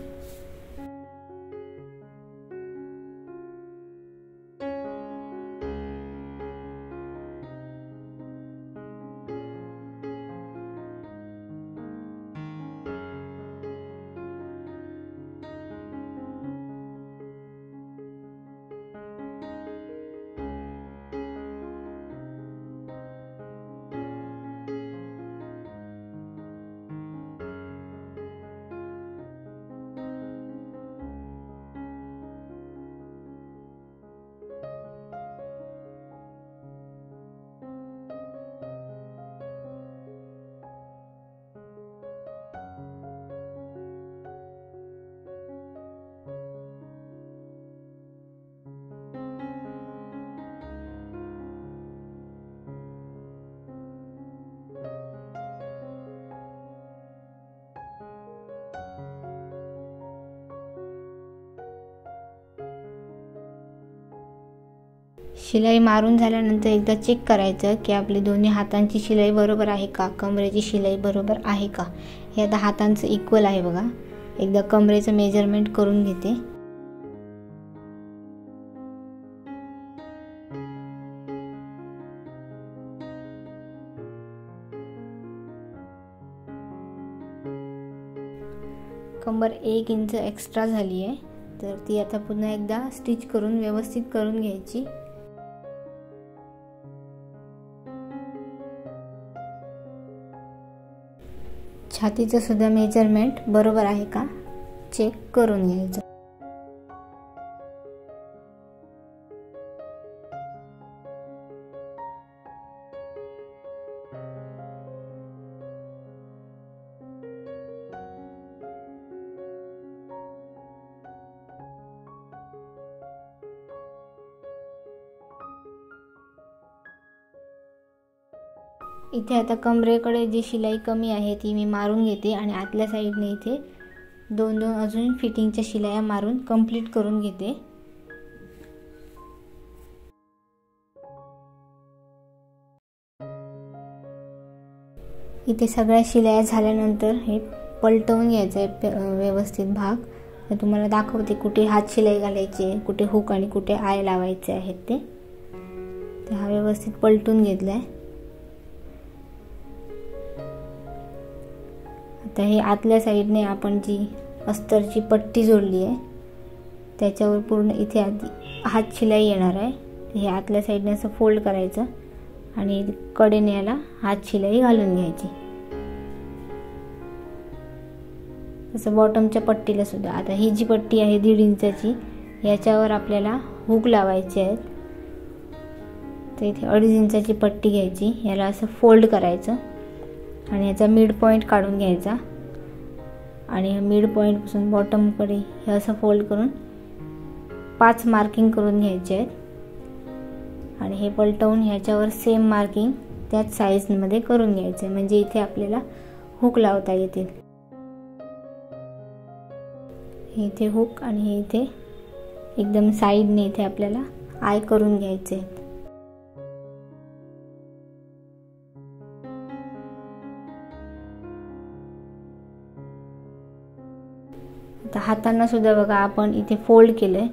S1: शिलाई मारून झाल्यानंतर एकदा चेक करायचं की आपली दोन्ही हातांची शिलाई बरोबर आहे का, कमरेची शिलाई बरोबर आहे का. हे आता हातांचं इक्वल आहे बघा. एकदा कमरेचं मेजरमेंट करून घेते. कंबर 1 इंच एक्स्ट्रा झाली आहे, तर ती आता पुन्हा एकदा स्टिच करून व्यवस्थित करून घ्यायची. छातीचं सुद्धा मेजरमेंट बरोबर आहे का चेक करून घ्यायचं. इथे आता कमरेकडे जी शिलाई कमी आहे ती मी मारून घेते आणि आतल्या साईडने इथे 2-2 अजून फिटिंगच्या शिलाया मारून कंप्लीट करून घेते. इथे सगळ्या शिलाया झाल्यानंतर हे पलटवून घ्यायचं आहे व्यवस्थित भाग तर तुम्हाला दाखवते कुठे हात शिलाई घालायची, कुठे हुक आणि कुठे आय लावायचे आहेत ते. तर हा व्यवस्थित पलटून घेतलाय. आता हे आतल्या साईडने आपण जी अस्तरची पट्टी जोडली आहे त्याच्यावर पूर्ण इथे आधी हात शिलाई येणार आहे. हे आतल्या साईडने असं फोल्ड करायचं आणि कडेने याला हात शिलाई घालून घ्यायची. तसं बॉटमच्या पट्टीला सुद्धा. आता ही जी पट्टी आहे 1.5 इंचाची, याच्यावर आपल्याला हुक लावायचे आहेत. तर इथे 2.5 इंचाची पट्टी घ्यायची, याला असं फोल्ड करायचं आणि याचा मिड पॉईंट काढून घ्यायचा आणि मिड पॉईंटपासून बॉटमकडे हे असं फोल्ड करून 5 मार्किंग करून घ्यायचे आहेत आणि हे पलटवून ह्याच्यावर सेम मार्किंग त्याच साईजमध्ये करून घ्यायचं आहे, म्हणजे इथे आपल्याला हुक लावता येतील. हे इथे हुक आणि हे इथे एकदम साईडने इथे आपल्याला आय करून घ्यायचे आहेत. आता हातांना सुद्धा बघा आपण इथे फोल्ड केलंय,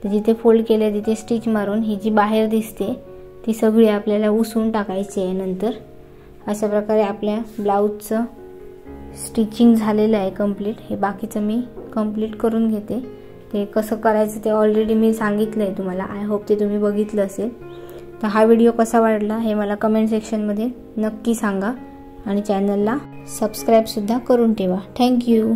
S1: तर जिथे फोल्ड केलंय तिथे स्टिच मारून ही जी बाहेर दिसते ती सगळी आपल्याला उसवून टाकायची आहे. नंतर अशा प्रकारे आपल्या ब्लाऊजचं स्टिचिंग झालेलं आहे कंप्लीट. हे बाकीचं मी कंप्लीट करून घेते. ते कसं करायचं ते ऑलरेडी मी सांगितलं आहे तुम्हाला. आय होप ते तुम्ही बघितलं असेल. तर हा व्हिडिओ कसा वाटला हे मला कमेंट सेक्शनमध्ये नक्की सांगा आणि चॅनलला सबस्क्राईबसुद्धा करून ठेवा. थँक्यू.